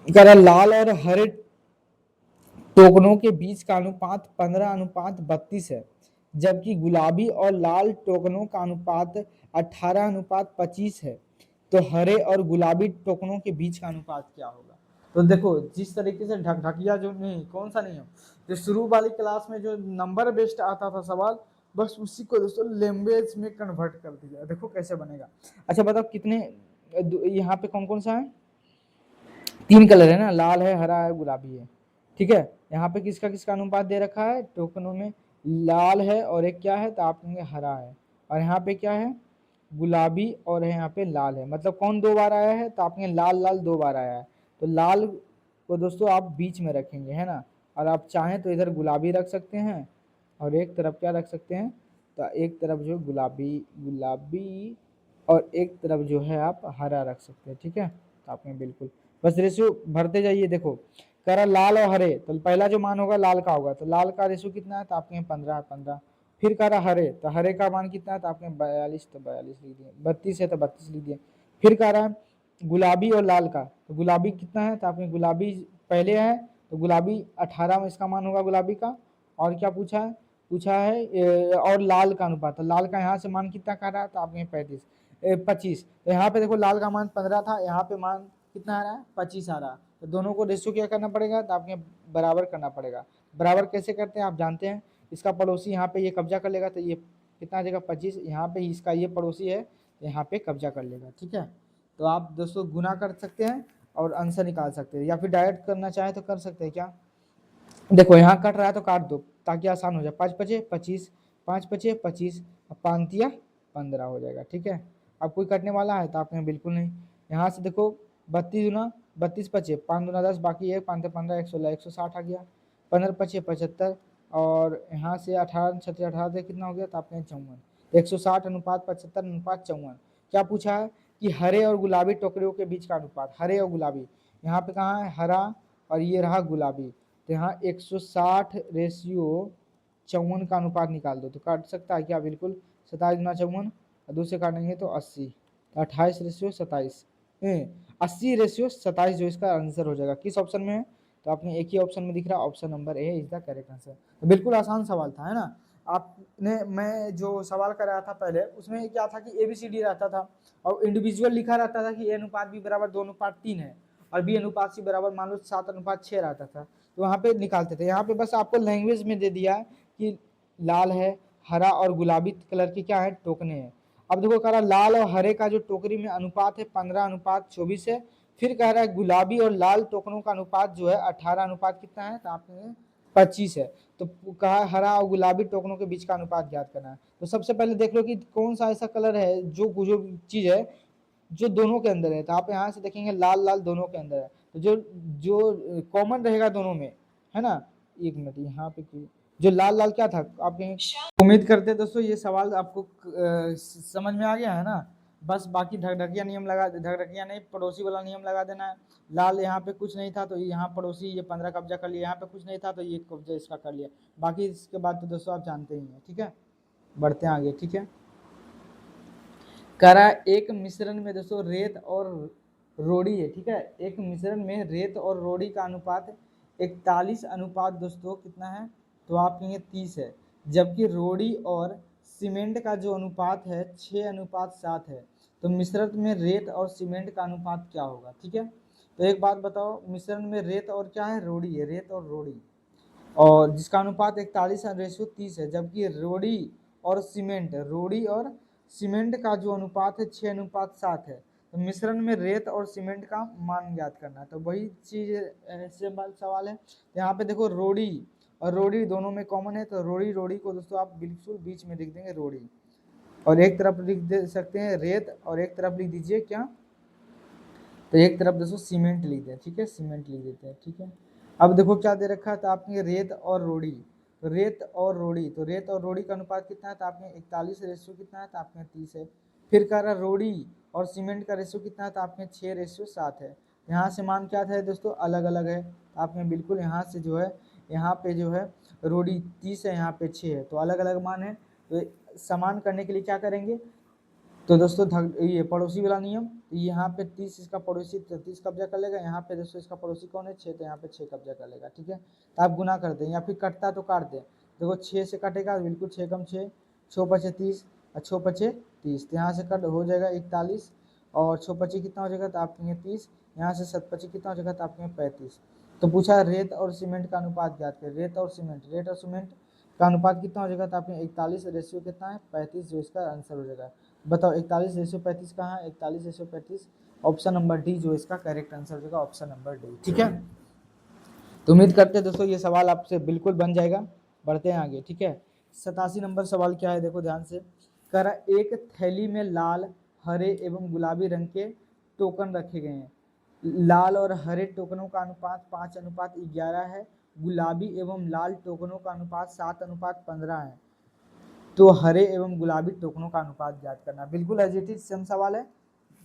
कह रहा लाल और हरे टोकनों के बीच का अनुपात 15:32 है, जबकि गुलाबी और लाल टोकनों का अनुपात 18:25 है। तो हरे और गुलाबी टोकनों के बीच का अनुपात क्या होगा। तो देखो जिस तरीके से ढकढकिया जो नहीं, कौन सा नियम, जो शुरू वाली क्लास में जो नंबर बेस्ड आता था सवाल, बस उसी को दोस्तों लैंग्वेज में कन्वर्ट कर दिया। देखो कैसे बनेगा। अच्छा बताओ कितने, यहाँ पे कौन कौन सा है, 3 कलर है ना, लाल है, हरा है, गुलाबी है। ठीक है, यहाँ पे किसका किसका अनुपात दे रखा है, टोकनों में लाल है और एक क्या है, तो आप कहेंगे हरा है, और यहाँ पे क्या है, गुलाबी और यहाँ पे लाल है। मतलब कौन 2 बार आया है, तो आपने लाल लाल 2 बार आया है, तो लाल को दोस्तों आप बीच में रखेंगे, है ना। और आप चाहें तो इधर गुलाबी रख सकते हैं, और एक तरफ क्या रख सकते हैं, तो एक तरफ जो गुलाबी गुलाबी और एक तरफ जो है आप हरा रख सकते हैं। ठीक है, तो आपने बिल्कुल बस रेशियो भरते जाइए। देखो कह रहा लाल और हरे, तो पहला जो मान होगा लाल का होगा, तो लाल का रेशियो कितना है, तो आपके 15 15। फिर कह रहा हरे, तो हरे का मान कितना है, तो आपने 42, तो 42 लिख दिए। 32 है तो 32 लिख दिए। फिर कह रहा है गुलाबी और लाल का, तो गुलाबी कितना है, तो आपने गुलाबी पहले है, तो गुलाबी 18 में इसका मान होगा गुलाबी का। और क्या पूछा है, पूछा है और लाल का अनुपात, तो लाल का यहाँ से मान कितना कह रहा है, तो आपने 25। तो यहाँ पे देखो लाल का मान 15 था, यहाँ पे मान कितना आ रहा है, 25 आ रहा है। तो दोनों को रेशियो क्या करना पड़ेगा, तो आपने बराबर करना पड़ेगा। बराबर कैसे करते हैं आप जानते हैं, इसका पड़ोसी यहाँ पे ये कब्जा कर लेगा, तो ये कितना आ जाएगा 25, यहाँ पे इसका ये पड़ोसी है यहाँ पे कब्जा कर लेगा। ठीक है, तो आप दोस्तों गुना कर सकते हैं और आंसर निकाल सकते हैं, या फिर डायरेक्ट करना चाहे तो कर सकते हैं। क्या देखो यहाँ कट रहा है तो काट दो ताकि आसान हो जाए। 5 5 25, 5 5 25, 5 15 हो जाएगा। ठीक है, अब कोई कटने वाला है, तो आपने बिल्कुल नहीं। यहाँ से देखो 32 गुना 32 25, 5 दूना 10, बाकी 1 5 15, 116 160 आ गया। 15 25 75, और यहाँ से 18 36 18 से कितना हो गया, तो आपने 54। 160 अनुपात 75 अनुपात 54। क्या पूछा है कि हरे और गुलाबी टोकरियों के बीच का अनुपात, हरे और गुलाबी। यहाँ पे कहाँ है हरा और ये रहा गुलाबी, तो यहाँ 160 रेशियो 54 का अनुपात निकाल दो, तो काट सकता है क्या, बिल्कुल। 27 गुना 54, और दूसरे काटेंगे तो 80, तो 28 रेशियो 27, 80 रेशियो 27 जो इसका आंसर हो जाएगा। किस ऑप्शन में है, तो आपने एक ही ऑप्शन में दिख रहा है, option number A is the correct answer. तो बिल्कुल आसान सवाल था, है ना। आपने, मैं जो सवाल कर रहा था पहले उसमें क्या था कि ABCD रहता था, और इंडिविजुअल लिखा रहता था कि A अनुपात B बराबर 2 अनुपात 3 है, और B अनुपात C बराबर मान लो 7 अनुपात 6 रहता था, तो वहाँ पे निकालते थे। यहाँ पे बस आपको लैंग्वेज में दे दिया है कि लाल है, हरा और गुलाबी कलर के क्या है, टोकने हैं। अब देखो कह रहा लाल और हरे का जो टोकरी में अनुपात है 15:24 है। फिर कह रहा है गुलाबी और लाल टोकनों का अनुपात जो है 18 अनुपात कितना है, तो आपने 25 है। तो कहा हरा और गुलाबी टोकनों के बीच का अनुपात ज्ञात करना है। तो सबसे पहले देख लो कि कौन सा ऐसा कलर है जो जो चीज है जो दोनों के अंदर है। तो आप यहाँ से देखेंगे लाल लाल दोनों के अंदर है, तो जो जो कॉमन रहेगा दोनों में, है ना। एक मिनट, यहाँ पे जो लाल लाल क्या था आप कहेंगे। उम्मीद करते हैं दोस्तों ये सवाल आपको समझ में आ गया है ना। बस बाकी ढकढकिया नियम लगा, ढकढकिया नहीं, पड़ोसी वाला नियम लगा देना है। लाल यहाँ पे कुछ नहीं था तो यहाँ पड़ोसी ये 15 कब्जा कर लिया, यहाँ पे कुछ नहीं था तो ये कब्जा इसका कर लिया। बाकी इसके बाद तो दोस्तों आप जानते ही हैं, ठीक है। बढ़ते हैं आगे, ठीक है। करा एक मिश्रण में दोस्तों रेत और रोड़ी है, ठीक है। एक मिश्रण में रेत और रोड़ी का अनुपात 41 अनुपात दोस्तों कितना है, तो आप कहेंगे 30 है। जबकि रोड़ी और सीमेंट का जो अनुपात है 6 अनुपात 7 है। तो मिश्रण में रेत और सीमेंट का अनुपात क्या होगा, ठीक है। तो एक बात बताओ, मिश्रण में रेत और क्या है, रोड़ी है, रेत और रोड़ी, और जिसका अनुपात 41:30 है। जबकि रोड़ी और सीमेंट का जो अनुपात है 6 अनुपात 7 है। तो मिश्रण में रेत और सीमेंट का मान ज्ञात करना है। तो वही चीज से सवाल है। यहाँ पे देखो रोड़ी और रोड़ी दोनों में कॉमन है, तो रोड़ी रोड़ी को दोस्तों आप बिल्कुल बीच में लिख देंगे रोड़ी, और एक तरफ लिख दे सकते हैं रेत, और एक तरफ लिख दीजिए क्या, तो एक तरफ दोस्तों सीमेंट लिख दें, ठीक है, सीमेंट लिख देते हैं, ठीक है। अब देखो क्या दे रखा है, तो आपने रेत और रोड़ी, तो रेत और रोड़ी, तो रेत और रोड़ी का अनुपात कितना है, तो आपने 41 रेशियो कितना है, तो आपने 30 है। फिर कह रहा रोड़ी और सीमेंट का रेशियो कितना है, तो आपने 6:7 है। यहाँ से मान क्या था दोस्तों, अलग अलग है। आपने बिल्कुल यहाँ से जो है, यहाँ पे जो है रोड़ी 30 है, यहाँ पे 6 है, तो अलग अलग मान है। तो समान करने के लिए क्या करेंगे, तो दोस्तों ये पड़ोसी वाला नियम, यहाँ पे 30 इसका पड़ोसी 30 कब्जा कर लेगा, यहाँ पे दोस्तों इसका पड़ोसी कौन है 6, तो यहाँ पे 6 कब्जा कर लेगा, ठीक है। तो आप गुना करते हैं या फिर कटता तो काट दें। देखो 6 से कटेगा बिल्कुल, 6 कम 6, 6 पचे 30 और 6 पचे 30, तो यहाँ से कट हो जाएगा 41, और 6 पचे कितना हो जाएगा, तो आप कहेंगे 30, यहाँ से 7 पचे कितना हो जाएगा, तो आप कहेंगे 35। तो पूछा रेत और सीमेंट का अनुपात ज्ञात करें। रेत और सीमेंट का अनुपात कितना हो जाएगा, तो आपने 41 रेशियो कितना है 35, जो इसका आंसर हो जाएगा। बताओ 41:35 कहाँ है, 41:35 ऑप्शन नंबर डी जो इसका करेक्ट आंसर हो जाएगा, ऑप्शन नंबर डी, ठीक है। तो उम्मीद करते हैं दोस्तों ये सवाल आपसे बिल्कुल बन जाएगा। बढ़ते हैं आगे, ठीक है। 87 नंबर सवाल क्या है, देखो ध्यान से। करा एक थैली में लाल, हरे एवं गुलाबी रंग के टोकन रखे गए हैं। लाल और हरे टोकनों का अनुपात 5:11 है। गुलाबी एवं लाल टोकनों का अनुपात 7:15 है। तो हरे एवं गुलाबी टोकनों का अनुपात ज्ञात करना। बिल्कुल एज इट इज सेम सवाल है,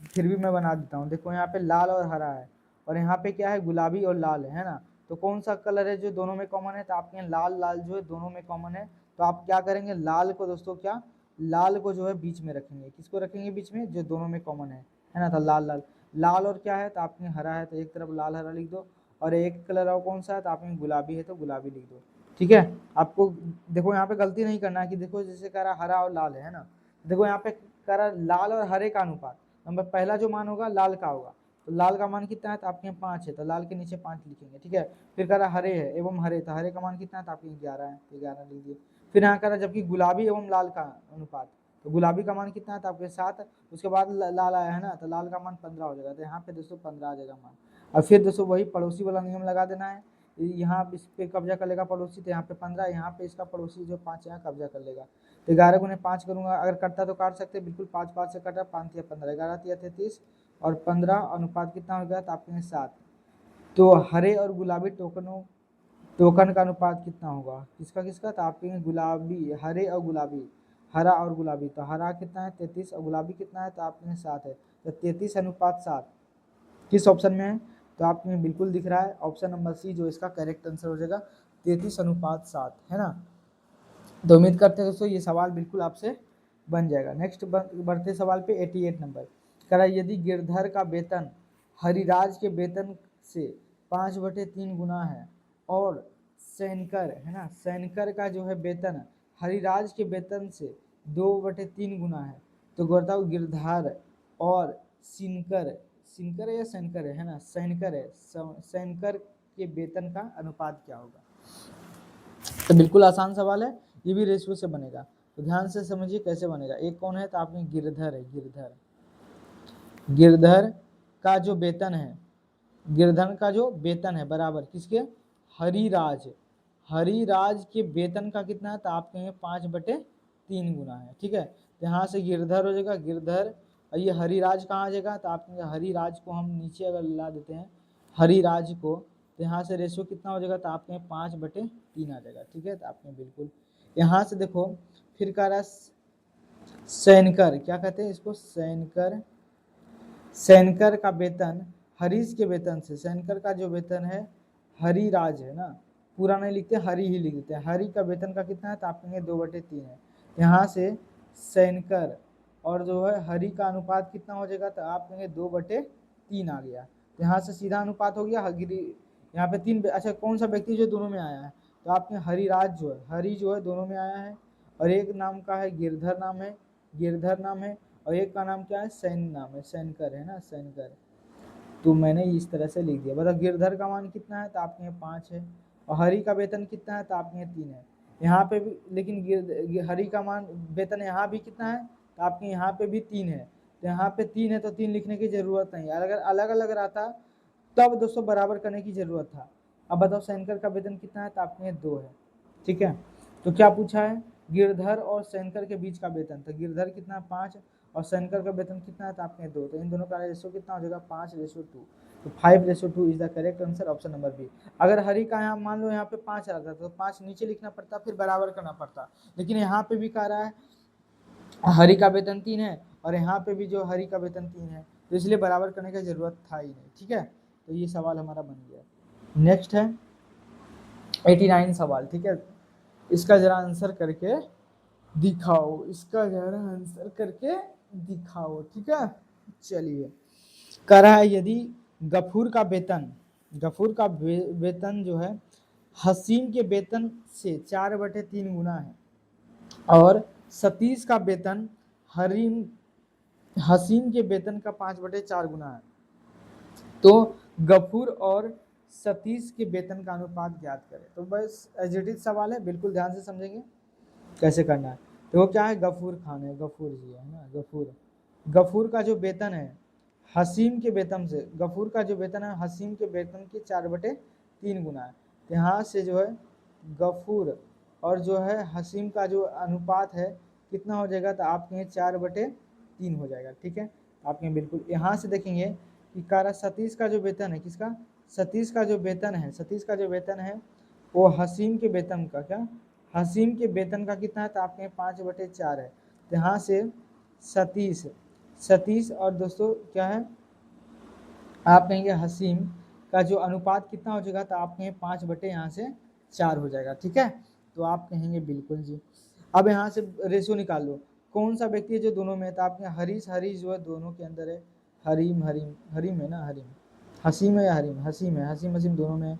फिर भी मैं बना देता हूँ। देखो यहाँ पे लाल और हरा है, और यहाँ पे क्या है, गुलाबी और लाल है ना। तो कौन सा कलर है जो दोनों में कॉमन है, तो आपके यहाँ लाल लाल जो है दोनों में कॉमन है। तो आप क्या करेंगे, लाल को दोस्तों क्या, लाल को जो है बीच में रखेंगे। किसको रखेंगे बीच में, जो दोनों में कॉमन है ना। तो लाल लाल, लाल और क्या है, तो आपने हरा है, तो एक तरफ लाल हरा लिख दो, और एक कलर और कौन सा है, तो आपने गुलाबी है तो गुलाबी लिख दो, ठीक है। आपको देखो यहाँ पे गलती नहीं करना है कि देखो जैसे कह रहा हरा और लाल है ना। देखो यहाँ पे कह रहा लाल और हरे का अनुपात, नंबर पहला जो मान होगा लाल का होगा। तो लाल का मान कितना है, तो आपके यहाँ 5 है, तो लाल के नीचे 5 लिखेंगे, ठीक है। फिर कह रहा हरे है एवं हरे, तो हरे का मान कितना है, तो आपके 11 है, तो 11 लिख दिए। फिर यहाँ कह रहा जबकि गुलाबी एवं लाल का अनुपात, तो गुलाबी का मान कितना है, तो आपके 7। उसके बाद लाल आया है ना, तो लाल का मान 15 हो जाएगा, तो यहाँ पे दोस्तों 15 आ जाएगा मान। और फिर दोस्तों वही पड़ोसी वाला नियम लगा देना है। यहाँ इस पे कब्जा कर लेगा पड़ोसी, तो यहाँ पे 15, यहाँ पे इसका पड़ोसी जो 5 यहाँ कब्जा कर लेगा। तो 11 गुने 5 करूंगा, अगर कटता तो काट सकते बिल्कुल, 5 5 से कटा, 5 या 15, 11 या 33 और 15 अनुपात कितना हो गया, तो आपके 7। तो हरे और गुलाबी टोकन का अनुपात कितना होगा, किसका किसका, तो आपके गुलाबी, हरे और गुलाबी, हरा और गुलाबी, तो हरा कितना है 33 और गुलाबी कितना है, तो आपके 7 है। तो 33:7 किस ऑप्शन में है, तो आपको बिल्कुल दिख रहा है ऑप्शन नंबर सी जो इसका करेक्ट आंसर हो जाएगा, 33:7, है ना। तो उम्मीद करते हैं दोस्तों ये सवाल बिल्कुल आपसे बन जाएगा। नेक्स्ट बढ़ते सवाल पे 88 नंबर करा, यदि गिरधर का वेतन हरिराज के वेतन से 5/3 गुना है, और सैनकर है ना, सैनकर का जो है वेतन हरिराज के वेतन से 2/3 गुना है, तो बताओ गिरधर और सिनकर, सिनकर है या सैनकर है ना, सैनकर है, सैनकर के वेतन का अनुपात क्या होगा। तो बिल्कुल आसान सवाल है, ये भी रेशियो से बनेगा। तो ध्यान से समझिए कैसे बनेगा। एक कौन है, तो आपने गिरधर है, गिरधर का जो वेतन है, गिरधर का जो वेतन है बराबर किसके, हरिराज, हरिराज के वेतन का कितना है, तो आप कहेंगे 5/3 गुना है, ठीक है। तो यहाँ से गिरधर हो जाएगा, गिरधर और ये हरिराज कहाँ आ जाएगा, तो आप कहेंगे हरिराज को हम नीचे अगर ला देते हैं हरिराज को, तो यहाँ से रेशियो कितना हो जाएगा, तो आप कहें 5/3 आ जाएगा। ठीक है, तो आप कहें बिल्कुल। यहाँ से देखो फिर कह रहा है सैनकर, क्या कहते हैं इसको, सैनकर, सैनकर का वेतन हरीश के वेतन से, सैनकर का जो वेतन है हरिराज है ना, पूरा नहीं लिखते हरि ही लिख देते हैं, हरि का वेतन का कितना है, तो आप कहेंगे 2/3 है। यहाँ से सैनकर और जो है हरि का अनुपात कितना हो जाएगा, तो आप कहेंगे 2/3 आ गया। यहाँ से सीधा अनुपात हो गया हरि, यहाँ पे 3, अच्छा कौन सा व्यक्ति जो दोनों में आया है, तो आपके हरिराज जो है, हरि जो है दोनों में आया है, और एक नाम का है गिरधर नाम है, गिरधर नाम है, और एक का नाम क्या है, सैन नाम है, सैनकर है ना, सैनकर। तो मैंने इस तरह से लिख दिया। बताओ गिरधर का मान कितना है, तो आपके यहाँ 5 है, और हरि का वेतन कितना है, तो आपके यहाँ 3 है। यहाँ पे भी लेकिन हरि का मान वेतन यहाँ भी कितना है, तो आपके यहाँ पे भी 3 है, तो यहाँ पे 3 है तो 3 लिखने की जरूरत नहीं है। अगर अलग अलग रहता तब दोस्तों बराबर करने की जरूरत था। अब बताओ सैनकर का वेतन कितना है, तो आपके यहाँ 2 है। ठीक है, तो क्या पूछा है, गिरधर और सैनकर के बीच का वेतन, तो गिरधर कितना 5 और सैनकर का वेतन कितना है, तो आपके 2, तो इन दोनों का रेशियो कितना हो जाएगा, 5:2, तो 5:2 is the correct answer, option number B. अगर हरि का यहाँ मान लो यहाँ पे 5 रहता तो 5 नीचे लिखना पड़ता, फिर बराबर करना पड़ता, लेकिन यहाँ पे भी कह रहा है हरि का वेतन 3 है और यहाँ पे भी जो हरि का वेतन 3 है, तो इसलिए बराबर करने की जरूरत था ही नहीं। ठीक है, तो ये सवाल हमारा बन गया। नेक्स्ट है 89 सवाल। ठीक है, इसका जरा आंसर करके दिखाओ, इसका जरा आंसर करके दिखाओ। ठीक है, चलिए, कह रहा है यदि गफूर का वेतन, गफूर का वेतन जो है हसीम के वेतन से 4/3 गुना है, और सतीश का वेतन हरीम हसीम के वेतन का 5/4 गुना है, तो गफूर और सतीश के वेतन का अनुपात ज्ञात करें। तो बस एज इट इज सवाल है, बिल्कुल ध्यान से समझेंगे कैसे करना है। तो वो क्या है, गफूर खान है, गफूर जी है ना, गफूर। गफूर का जो वेतन है हसीम के वेतन से, गफूर का जो वेतन है हसीम के वेतन के 4/3 गुना है। तो यहाँ से जो है गफूर और जो है हसीम का जो अनुपात है कितना हो जाएगा, तो आपके यहाँ 4/3 हो जाएगा। ठीक है, आपके बिल्कुल यहाँ से देखेंगे कि कारा सतीश का जो वेतन है, किसका, सतीश का जो वेतन है, सतीश का जो वेतन है वो हसीम के वेतन का, क्या हसीम के वेतन का कितना है, तो आपके 5/4 है। तो यहाँ से सतीश, सतीश और दोस्तों क्या है, आप कहेंगे हसीम का जो अनुपात कितना हो जाएगा, तो आप कहेंगे 5/4 हो जाएगा। ठीक है, तो आप कहेंगे बिल्कुल जी। अब यहाँ से रेशियो निकाल लो, कौन सा व्यक्ति है जो दोनों में है, तो आपके हरीश, हरीश जो है दोनों के अंदर है, हरीम, हरीम, हरीम है ना, हरीम, हसीम है या हरीम, हसीम है, हसीम हसीम दोनों में है।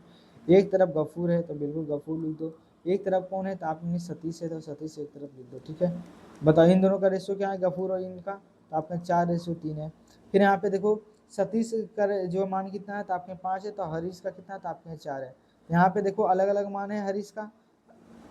एक तरफ गफूर है तो बिल्कुल गफूर लिख दो, एक तरफ कौन है, तो आप कहेंगे सतीश है तो सतीश एक तरफ लिख दो। ठीक है, बताओ इन दोनों का रेशियो क्या है, गफूर और इनका, तो आपका 4:3 है। फिर यहाँ पे देखो सतीश का जो मान कितना है, तो आपके 5 है, तो हरीश का कितना है, तो आपके 4 है। यहाँ पे देखो अलग अलग मान है हरीश का,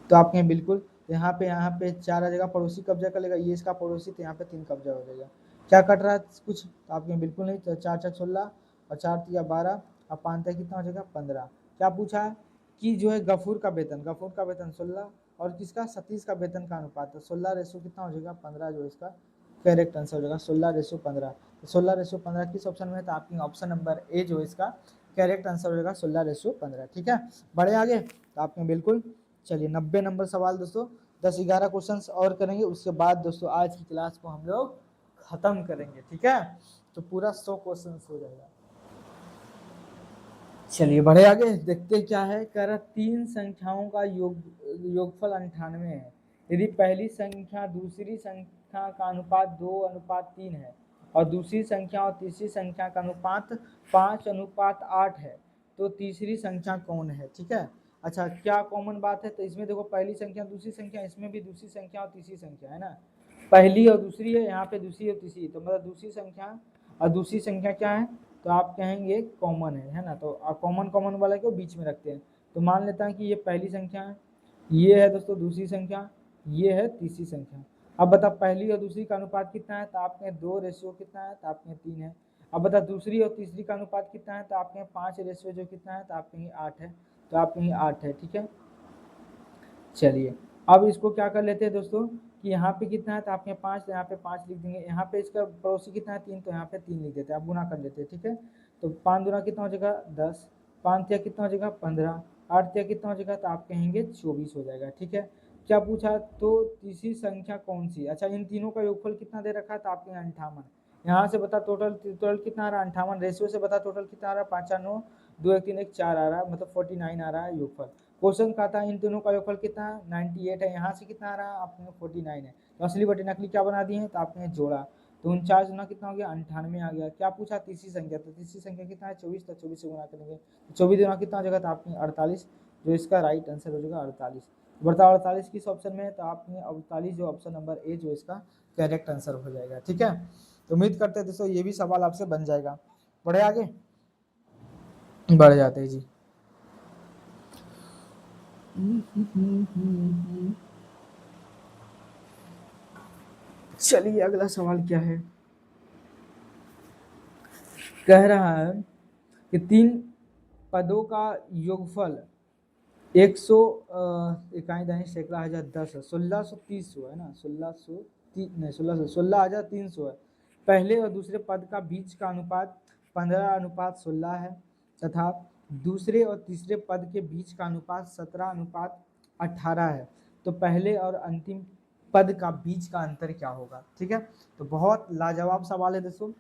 तो आपके बिल्कुल यहाँ पे 4 आ जाएगा, पड़ोसी कब्जा कर लेगा, ये इसका पड़ोसी, तो यहाँ पे 3 कब्जा हो जाएगा। क्या कट रहा है कुछ, तो आपके बिल्कुल नहीं, तो 4 4 16 और 4 3 12 और 5 कितना हो जाएगा 15। क्या पूछा है कि जो है गफूर का वेतन, गफूर का वेतन 16 और किसका, सतीश का वेतन का अनुपात, तो 16 कितना हो जाएगा 15, जो इसका करेक्ट आंसर हो जाएगा 16:15। तो 16:15 किस ऑप्शन में है, तो आपकी ऑप्शन नंबर ए जो इसका करेक्ट आंसर हो जाएगा 16:15। ठीक है, बढ़े आगे, तो आपने बिल्कुल। चलिए 90 नंबर सवाल दोस्तों, 10-11 क्वेश्चन और करेंगे, उसके बाद दोस्तों आज की क्लास को हम लोग खत्म करेंगे। ठीक है, तो पूरा 100 क्वेश्चन हो जाएगा। चलिए बढ़े आगे, देखते क्या है, कह रहा 3 संख्याओं का योगफल 98 है, यदि पहली संख्या दूसरी संख्या का अनुपात 2:3 है और दूसरी संख्या और तीसरी संख्या का अनुपात 5:8 है, तो तीसरी संख्या कौन है। ठीक है, अच्छा क्या कॉमन बात है, तो इसमें देखो पहली संख्या दूसरी संख्या, इसमें भी दूसरी संख्या और तीसरी संख्या है ना, पहली और दूसरी है, यहाँ पे दूसरी और तीसरी, तो मतलब दूसरी संख्या और दूसरी संख्या क्या है, तो आप कहेंगे कॉमन है ना, तो आप कॉमन कॉमन वाला को बीच में रखते हैं, तो मान लेता है कि ये पहली संख्या है, ये है दोस्तों दूसरी संख्या, ये है तीसरी संख्या। अब बता पहली और दूसरी का अनुपात कितना है, तो आपके 2 कितना है, तो आपके 3 है। अब बता दूसरी और तीसरी का अनुपात कितना है, तो आपके 5 जो कितना है, तो आपके 8 है, तो आपके 8 है। ठीक है, चलिए अब इसको क्या कर लेते हैं दोस्तों कि यहाँ पे कितना है तो आपके 5, तो यहाँ पे 5 लिख देंगे। यहाँ पे इसका पड़ोसी कितना है 3, तो यहाँ पे 3 लिख देते हैं, आप गुना कर लेते हैं, ठीक है। तो 5 दूना कितना हो जाएगा 10, 5 तिया कितना हो जाएगा 15, 8 तिया कितना हो जाएगा, तो आप कहेंगे 24 हो जाएगा, ठीक है। क्या पूछा, तो तीसरी संख्या कौन सी। अच्छा, इन तीनों का योगफल कितना दे रखा है, तो आपके 58। यहाँ से बता टोटल टोटल कितना आ रहा है 58, रेशियो से बता टोटल कितना आ रहा है 5 4 9 2 1 3 1 4 आ रहा है, मतलब 49 आ रहा है योगफल। क्वेश्चन का था इन तीनों का योगफल कितना है 98 है, यहाँ से कितना आ रहा है आपने 49 है, तो असली बटे नकली क्या बना दिए हैं, तो आपने जोड़ा, तो 49 गुना कितना हो गया 98 आ गया। क्या पूछा तीसरी संख्या, तो तीसरी संख्या कितना है 24, तो 24 से गुना करेंगे, 24 गुना कितना हो जाएगा, तो आपने 48, जो इसका राइट आंसर हो जाएगा 48। बताओ 48 किस ऑप्शन में है, तो आपने 48 जो ऑप्शन नंबर ए जो इसका करेक्ट आंसर हो जाएगा, ठीक है। तो उम्मीद करते हैं दोस्तों ये भी सवाल आपसे बन जाएगा। बढ़े आगे, बढ़ जाते हैं जी। चलिए अगला सवाल क्या है, कह रहा है कि 3 पदों का योगफल 100 इकाई दाई सैकड़ा हजार 10 है, 1630 है ना, 16,300 है। पहले और दूसरे पद का बीच का अनुपात 15:16 है, तथा दूसरे और तीसरे पद के बीच का अनुपात 17:18 है। तो पहले और अंतिम पद का बीच का अंतर क्या होगा, ठीक है। तो बहुत लाजवाब सवाल है दोस्तों।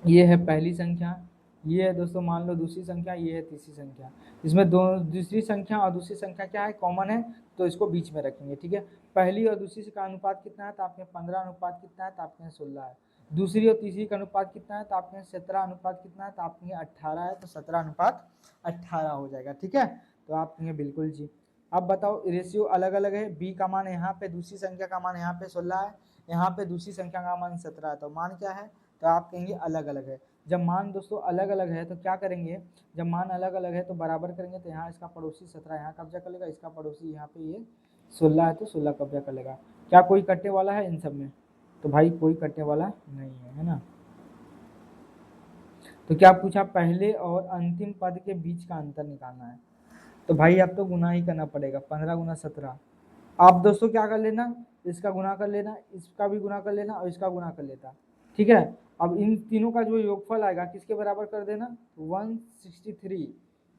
ये है पहली संख्या, ये है दोस्तों मान लो दूसरी संख्या, ये है तीसरी संख्या। इसमें दोनों दूसरी संख्या और दूसरी संख्या क्या है, कॉमन है, तो इसको बीच में रखेंगे, ठीक है। पहली और दूसरी का अनुपात कितना है, तो आपके 15 अनुपात कितना है, तो आपके 16 है। दूसरी और तीसरी का अनुपात कितना है, तो आपके 17 अनुपात कितना है, तो आपके 18 है, तो 17:18 हो जाएगा, ठीक है। तो आप कहेंगे बिल्कुल जी। अब बताओ रेशियो अलग अलग है, बी का मान यहाँ पे, दूसरी संख्या का मान यहाँ पे 16 है, यहाँ पे दूसरी संख्या का मान 17 है, तो मान क्या है, तो आप कहेंगे अलग अलग है। जब मान दोस्तों अलग अलग है तो क्या करेंगे, जब मान अलग अलग है तो बराबर करेंगे, तो यहाँ इसका पड़ोसी 17 यहाँ कब्जा कर लेगा, इसका पड़ोसी यहाँ पे ये 16 है, तो 16 कब्जा कर लेगा। क्या कोई कटने वाला है इन सब में, तो भाई कोई कटने वाला नहीं है ना। तो क्या पूछा, पहले और अंतिम पद के बीच का अंतर निकालना है, तो भाई अब तो गुना ही करना पड़ेगा, 15 गुना 17। आप दोस्तों क्या कर लेना, इसका गुना कर लेना, इसका भी गुना कर लेना और इसका गुना कर लेता, ठीक है। अब इन तीनों का जो योगफल आएगा किसके बराबर कर देना, 163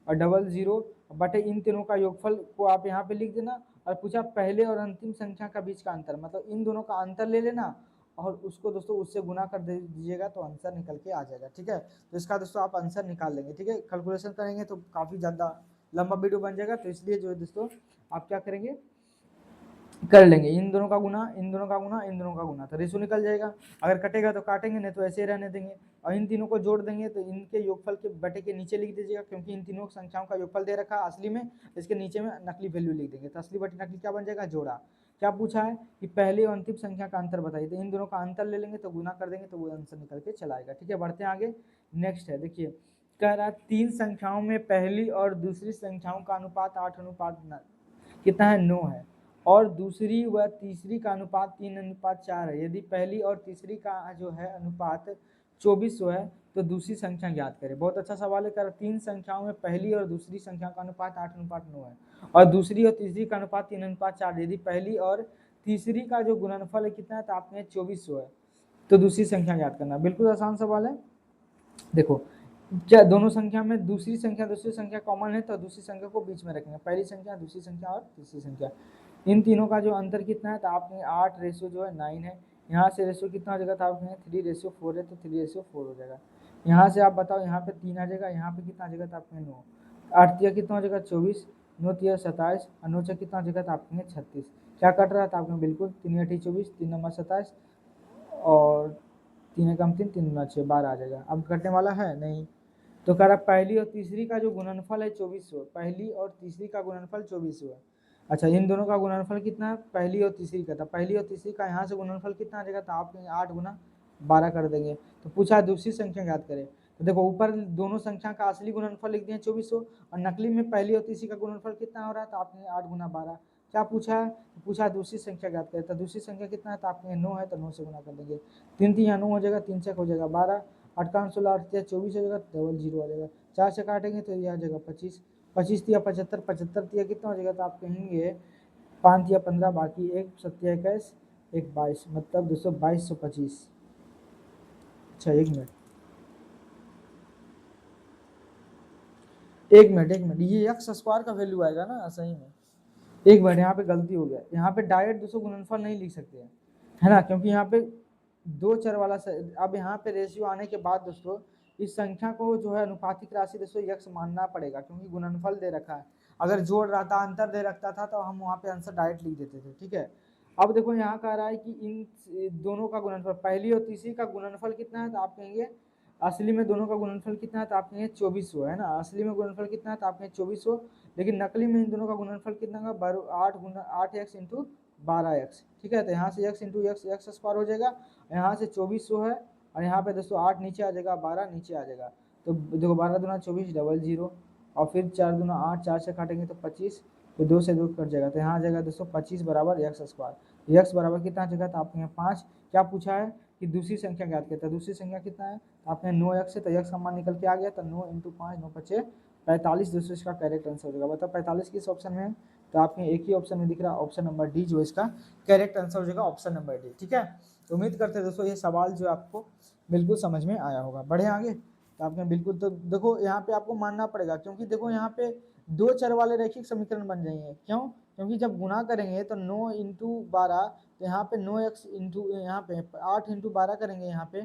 और 00 बटे इन तीनों का योगफल को आप यहाँ पे लिख देना। और पूछा पहले और अंतिम संख्या का बीच का अंतर, मतलब इन दोनों का अंतर ले लेना और उसको दोस्तों उससे गुना कर दीजिएगा, तो आंसर निकल के आ जाएगा, ठीक है। तो इसका दोस्तों आप आंसर निकाल लेंगे, ठीक है। कैलकुलेशन करेंगे तो काफ़ी ज़्यादा लंबा वीडियो बन जाएगा, तो इसलिए जो है दोस्तों आप क्या करेंगे, कर लेंगे इन दोनों का गुना, इन दोनों का गुना, इन दोनों का गुना, तो रेशो निकल जाएगा। अगर कटेगा तो काटेंगे, नहीं तो ऐसे ही रहने देंगे। और इन तीनों को जोड़ देंगे, तो इनके योगफल के बटे के नीचे लिख दीजिएगा, क्योंकि इन तीनों संख्याओं का योगफल दे रखा है असली में, इसके नीचे में नकली वैल्यू लिख देंगे, तो असली बटे नकली क्या बन जाएगा, जोड़ा। क्या पूछा है कि पहले और अंतिम संख्या का अंतर बताइए, तो इन दोनों का अंतर ले लेंगे, तो गुना कर देंगे, तो वो आंसर निकल के चला आएगा, ठीक है। बढ़ते हैं आगे, नेक्स्ट है देखिए, कह रहा है 3 संख्याओं में पहली और दूसरी संख्याओं का अनुपात 8:9 कितना है, 9 है, और दूसरी व तीसरी का अनुपात 3:4 है। यदि पहली और तीसरी का जो है अनुपात 2400 है, तो दूसरी संख्या ज्ञात करें। बहुत अच्छा सवाल है, कर 3 संख्याओं में पहली और दूसरी संख्या का अनुपात 8:9 है, और दूसरी और तीसरी का अनुपात 3:4। यदि पहली और तीसरी का जो गुणनफल है कितना है, तो आपने 2400 है, तो दूसरी संख्या ज्ञात करना। बिल्कुल आसान सवाल है। देखो क्या दोनों संख्या में दूसरी संख्या कॉमन है, तो दूसरी संख्या को बीच में रखेंगे, पहली संख्या, दूसरी संख्या और तीसरी संख्या। इन तीनों का जो अंतर कितना है, तो आपने 8 रेशियो जो है 9 है, यहाँ से रेशियो कितना हो जाएगा, तो आपने 3:4 है, तो 3:4 हो जाएगा। यहाँ से आप बताओ, यहाँ पे 3 आ जाएगा, यहाँ पे कितना आ जाएगा, तो आपने 9, 8 तिया कितना हो जाएगा 24, 9 तिया 27 और 9 से कितना हो जाएगा, तो आपने 36। क्या कट रहा था आपने, बिल्कुल 3 8 24, 3 नंबर 27 और 3 कम 3 3 9 6 12 आ जाएगा। अब कटने वाला है नहीं, तो कह रहा पहली और तीसरी का जो गुणनफल है 2400, पहली और तीसरी का गुणनफल 2400 है। अच्छा, इन दोनों का गुणनफल कितना है, पहली और तीसरी का था, पहली और तीसरी का यहाँ से गुणनफल कितना आ जाएगा, तो आप 8 गुना 12 कर देंगे। तो पूछा दूसरी संख्या याद करें, तो देखो ऊपर दोनों संख्या का असली गुणनफल लिख दिए 2400, और नकली में पहली और तीसरी का गुणनफल कितना हो रहा है, तो आपने 8 गुना 12। क्या पूछा है, पूछा दूसरी संख्या याद करें, तो दूसरी संख्या कितना है, तो आपने 9 है, तो 9 से गुना कर देंगे, 3 3 9 हो जाएगा, 3 6 हो जाएगा 12, 8 का 16 8 24 हो जाएगा, डबल 0 आ जाएगा, 4 से काटेंगे तो यह आ जाएगा 25, 25 तिया 75, 75 तिया कितना हो जाएगा, तो आप कहेंगे 5 या 15 बाकी 1 7 21 एक 22 मतलब दोस्तों 2225। अच्छा एक मिनट, ये एक्स स्क्वायर का वैल्यू आएगा ना सही में। एक मिनट, यहाँ पे गलती हो गया, यहाँ पे डायरेक्ट दोस्तों गुणनफल नहीं लिख सकते हैं, है ना, क्योंकि यहाँ पे दो चर वाला अब यहाँ पे रेशियो आने के बाद दोस्तों इस संख्या को जो है अनुपातिक राशि दोस्तों यक्ष मानना पड़ेगा, क्योंकि गुणनफल दे रखा है। अगर जोड़ रहता, अंतर दे रखता था तो हम वहाँ पे आंसर डायरेक्ट लिख देते थे, ठीक है। अब देखो यहाँ कह रहा है कि इन दोनों का गुणनफल, पहली और तीसरी का गुणनफल कितना है, तो आप कहेंगे असली में दोनों का गुणनफल कितना है, तो आप कहेंगे 2400 है ना। असली में गुणनफल कितना है, तो आप कहेंगे 2400, लेकिन नकली में इन दोनों का गुणनफल कितना होगा, 8 गुना 8x इंटू 12x, ठीक है। तो यहाँ से x इंटू एक्स स्क्वायर हो जाएगा, यहाँ से 2400 है, और यहाँ पे दोस्तों 8 नीचे आ जाएगा, 12 नीचे आ जाएगा। तो देखो 12 दूना 24 डबल 0, और फिर 4 दूना 8, 4 से काटेंगे तो 25, तो 2 से 2 कट जाएगा, तो यहाँ आ जाएगा दोस्तों 25 बराबर एक्स स्क्वायर। एक्स बराबर कितना आ जाएगा, तो आपके यहाँ 5। क्या पूछा है कि दूसरी संख्या ज्ञात करता है, दूसरी संख्या कितना है, तो आपने 9x है, तो x का मान निकल के आ गया, तो 9 इंटू 5 9 5 45 दोस्तों इसका करेक्ट आंसर हो जाएगा। बताओ 45 किस ऑप्शन में है, तो आपके एक ही ऑप्शन में दिख रहा है, ऑप्शन नंबर डी जो इसका करेक्ट आंसर हो जाएगा, ऑप्शन नंबर डी, ठीक है। तो उम्मीद करते हैं दोस्तों ये सवाल जो आपको बिल्कुल समझ में आया होगा। बढ़े आगे, तो आपने बिल्कुल, तो देखो यहाँ पे आपको मानना पड़ेगा, क्योंकि देखो यहाँ पे दो चर वाले रैखिक समीकरण बन जाएंगे, क्यों, क्योंकि जब गुना करेंगे तो 9 इंटू 12, तो यहाँ पे 9x इंटू यहाँ पे 8 इंटू 12 करेंगे यहाँ पे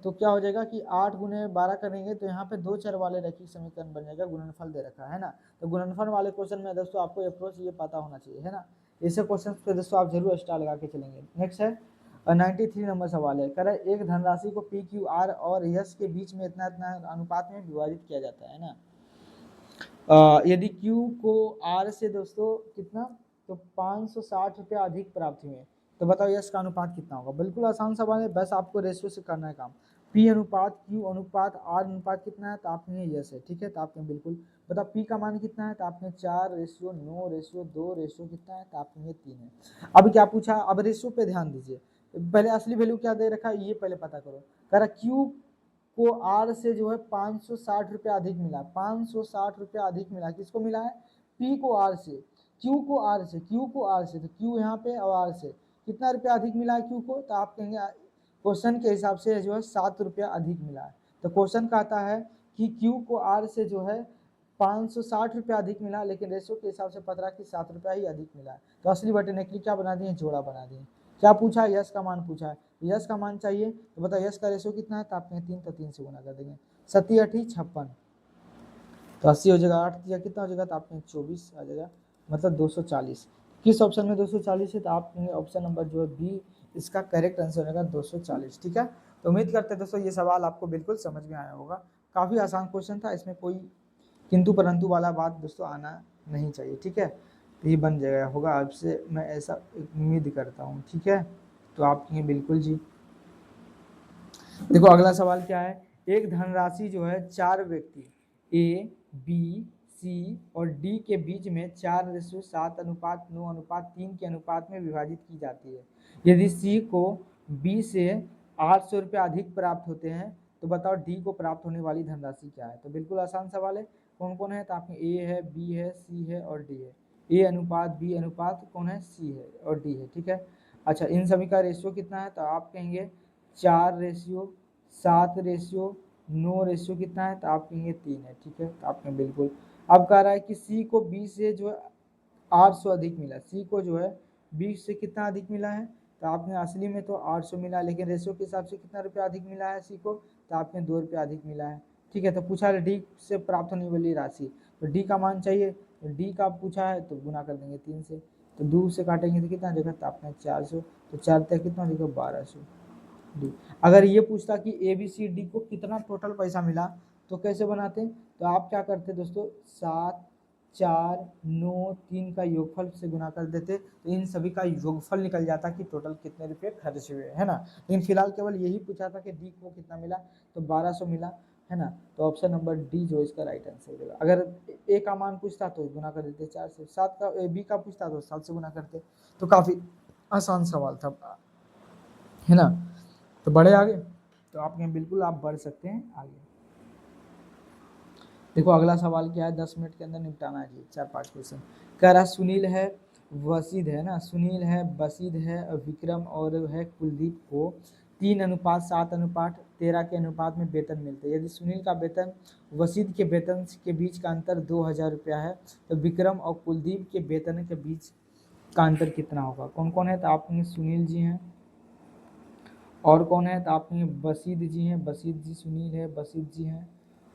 तो क्या हो जाएगा कि 8 गुने 12 करेंगे, तो यहाँ पे दो चर वाले रैखिक समीकरण बन जाएगा, गुणनफल दे रखा है ना। तो गुणनफल वाले क्वेश्चन में दोस्तों आपको अप्रोच ये पता होना चाहिए, है ना। ऐसे क्वेश्चन पे दोस्तों आप जरूर स्टार लगा के चलेंगे। नेक्स्ट है 93 नंबर सवाल है, कह रहा है एक धनराशि को पी क्यू आर और यस के बीच में इतना इतना अनुपात में विभाजित किया जाता है ना। यदि Q को R से दोस्तों कितना, तो 560 रुपया अधिक प्राप्त हुए, तो बताओ यस का अनुपात कितना होगा। बिल्कुल आसान सवाल है, बस आपको रेशियो से करना है काम। P अनुपात Q अनुपात R अनुपात कितना है, तो आपने यस है, ठीक है। तो आपने बिल्कुल बताओ P का मान कितना है, तो आपने 4:9:2 रेशियो कितना है, तो आपने 3 है। अब क्या पूछा, अब रेशियो पे ध्यान दीजिए, पहले असली वैल्यू क्या दे रखा है ये पहले पता करो। कह रहा Q को आर से जो है 560 रुपया अधिक मिला, 560 रुपया अधिक मिला, किसको मिला है, पी को आर से, क्यू को आर से, क्यू को आर से, तो क्यू यहाँ पे और आर से कितना रुपया अधिक मिला है क्यू को, तो आप कहेंगे क्वेश्चन के हिसाब से जो है 7 रुपया अधिक मिला है। तो क्वेश्चन कहता है कि क्यू को आर से जो है 560 रुपया अधिक मिला, लेकिन रेशो के हिसाब से पता रहा कि 7 रुपया ही अधिक मिला है। तो असली बटे नकली क्या बना दिए, जोड़ा बना दिए। क्या पूछा है, यस का मान पूछा है, यस का मान चाहिए, तो बताओ यस का रेशो कितना है, तो आपने 3, तो 3 से गुना कर देंगे, 7 8 56, तो 80 हो जाएगा, 8 या कितना हो जाएगा, तो आपने 24 आ जाएगा, मतलब 240। किस ऑप्शन में 240 है, तो आप ऑप्शन नंबर जो है बी इसका करेक्ट आंसर हो जाएगा 240, ठीक है। तो उम्मीद करते हैं दोस्तों ये सवाल आपको बिल्कुल समझ में आया होगा, काफ़ी आसान क्वेश्चन था, इसमें कोई किंतु परंतु वाला बात दोस्तों आना नहीं चाहिए, ठीक है। तो ये बन जाएगा होगा आपसे, मैं ऐसा उम्मीद करता हूँ, ठीक है। तो आप ये बिल्कुल जी, देखो अगला सवाल क्या है, एक धनराशि जो है चार व्यक्ति ए बी सी और डी के बीच में 4:7:9:3 के अनुपात में विभाजित की जाती है। यदि सी को बी से 800 रुपये अधिक प्राप्त होते हैं, तो बताओ डी को प्राप्त होने वाली धनराशि क्या है। तो बिल्कुल आसान सवाल है, कौन कौन है, तो आपने ए है, बी है, सी है और डी है। ए अनुपात बी अनुपात कौन है, सी है और डी है, ठीक है। अच्छा इन सभी का रेशियो कितना है, तो आप कहेंगे 4:7:9 कितना है, तो आप कहेंगे 3 है, ठीक है। तो आपने बिल्कुल, अब कह रहा है कि सी को बी से जो है 800 अधिक मिला, सी को जो है 20 से कितना अधिक मिला है, तो आपने असली में तो 800 मिला, लेकिन रेशियो के हिसाब से कितना रुपया अधिक मिला है सी को, तो आपने 2 रुपया अधिक मिला है, ठीक है। तो पूछा है डी से प्राप्त होने वाली राशि, तो डी का मान चाहिए, तो डी का पूछा है तो गुना कर देंगे 3 से, तो 2 से काटेंगे तो कितना जगह, तो आपने 400, तो 4 तक कितना जगह 1200 डी। अगर ये पूछता कि ए बी सी डी को कितना टोटल पैसा मिला, तो कैसे बनाते, तो आप क्या करते दोस्तों, 7 4 9 3 का योगफल से गुना कर देते, तो इन सभी का योगफल निकल जाता कि टोटल कितने रुपए खर्च हुए, है ना। लेकिन फिलहाल केवल यही पूछा था कि डी को कितना मिला, तो 1200 मिला, है ना। तो ऑप्शन नंबर डी जो इसका राइट आंसर हो जाएगा। अगर ए का मान पूछता तो गुना कर देते 4 से, 7 का बी का पूछता तो 7 से गुना करते। तो काफ़ी आसान सवाल था, है ना। तो बढ़े आगे, तो आप बिल्कुल आप बढ़ सकते हैं आगे। देखो अगला सवाल क्या है, 10 मिनट के अंदर निपटाना है जी, 4-5 क्वेश्चन। कह रहा सुनील है, वसीद है ना, सुनील है, वसीद है, विक्रम और है कुलदीप को 3:7:13 के अनुपात में वेतन मिलते हैं। यदि सुनील का वेतन वसीद के वेतन के बीच का अंतर 2000 रुपया है तो विक्रम और कुलदीप के वेतन के बीच का अंतर कितना होगा? कौन कौन है? तो आपके सुनील जी हैं, और कौन है? तो आपके वसीद जी हैं, वसीद जी, सुनील है, वसीद जी हैं,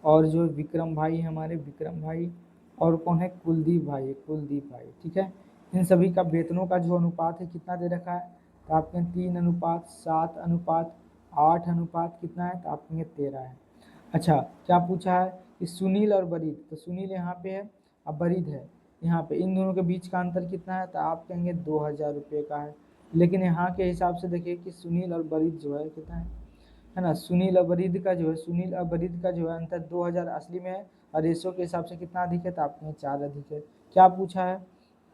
और जो विक्रम भाई है हमारे, विक्रम भाई, और कौन है? कुलदीप भाई है, कुलदीप भाई। ठीक है, इन सभी का वेतनों का जो अनुपात है कितना दे रखा है? तो आपके 3:7:8 कितना है? तो आपके 13 है। अच्छा, क्या पूछा है कि सुनील और बरीद, तो सुनील यहाँ पे है और बरीद है यहाँ पे, इन दोनों के बीच का अंतर कितना है? तो आप कहेंगे 2000 रुपये का है। लेकिन यहाँ के हिसाब से देखिए कि सुनील और बरीद जो है कितना है ना, सुनील और बरीद का जो है, सुनील और बरीद का जो है अंतर 2000 असली में है, और रेशो के हिसाब से कितना अधिक है? तो आपके यहाँ 4 अधिक है। क्या पूछा है?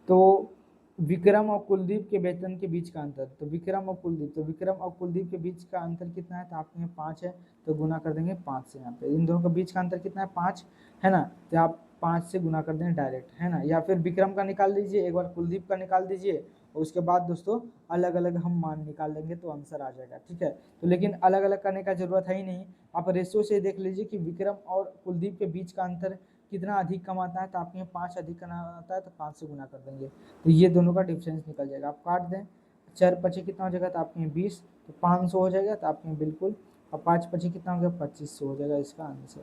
तो विक्रम और कुलदीप के वेतन के बीच का अंतर, तो विक्रम और कुलदीप, तो विक्रम और कुलदीप के बीच का अंतर कितना है? तो आपके यहाँ 5 है, तो गुना कर देंगे 5 से। यहाँ पे इन दोनों के बीच का अंतर कितना है? 5 है ना, तो आप 5 से गुना कर देंगे डायरेक्ट, है ना, या फिर विक्रम का निकाल दीजिए, एक बार कुलदीप का निकाल दीजिए, और उसके बाद दोस्तों अलग अलग हम मान निकाल लेंगे तो आंसर आ जाएगा। ठीक है, तो लेकिन अलग अलग करने का जरूरत है ही नहीं, आप रेशो से देख लीजिए कि विक्रम और कुलदीप के बीच का अंतर कितना अधिक कम आता है, तो आपके यहाँ 5 अधिक करना आता है, तो 5 से गुना कर देंगे, तो ये दोनों का डिफरेंस निकल जाएगा। आप काट दें, 4 पचे कितना हो जाएगा? तो आपके यहाँ 20, तो 500 हो जाएगा, तो आपके यहाँ बिल्कुल, और 5 पचे कितना हो गया? 2500 हो जाएगा इसका आंसर।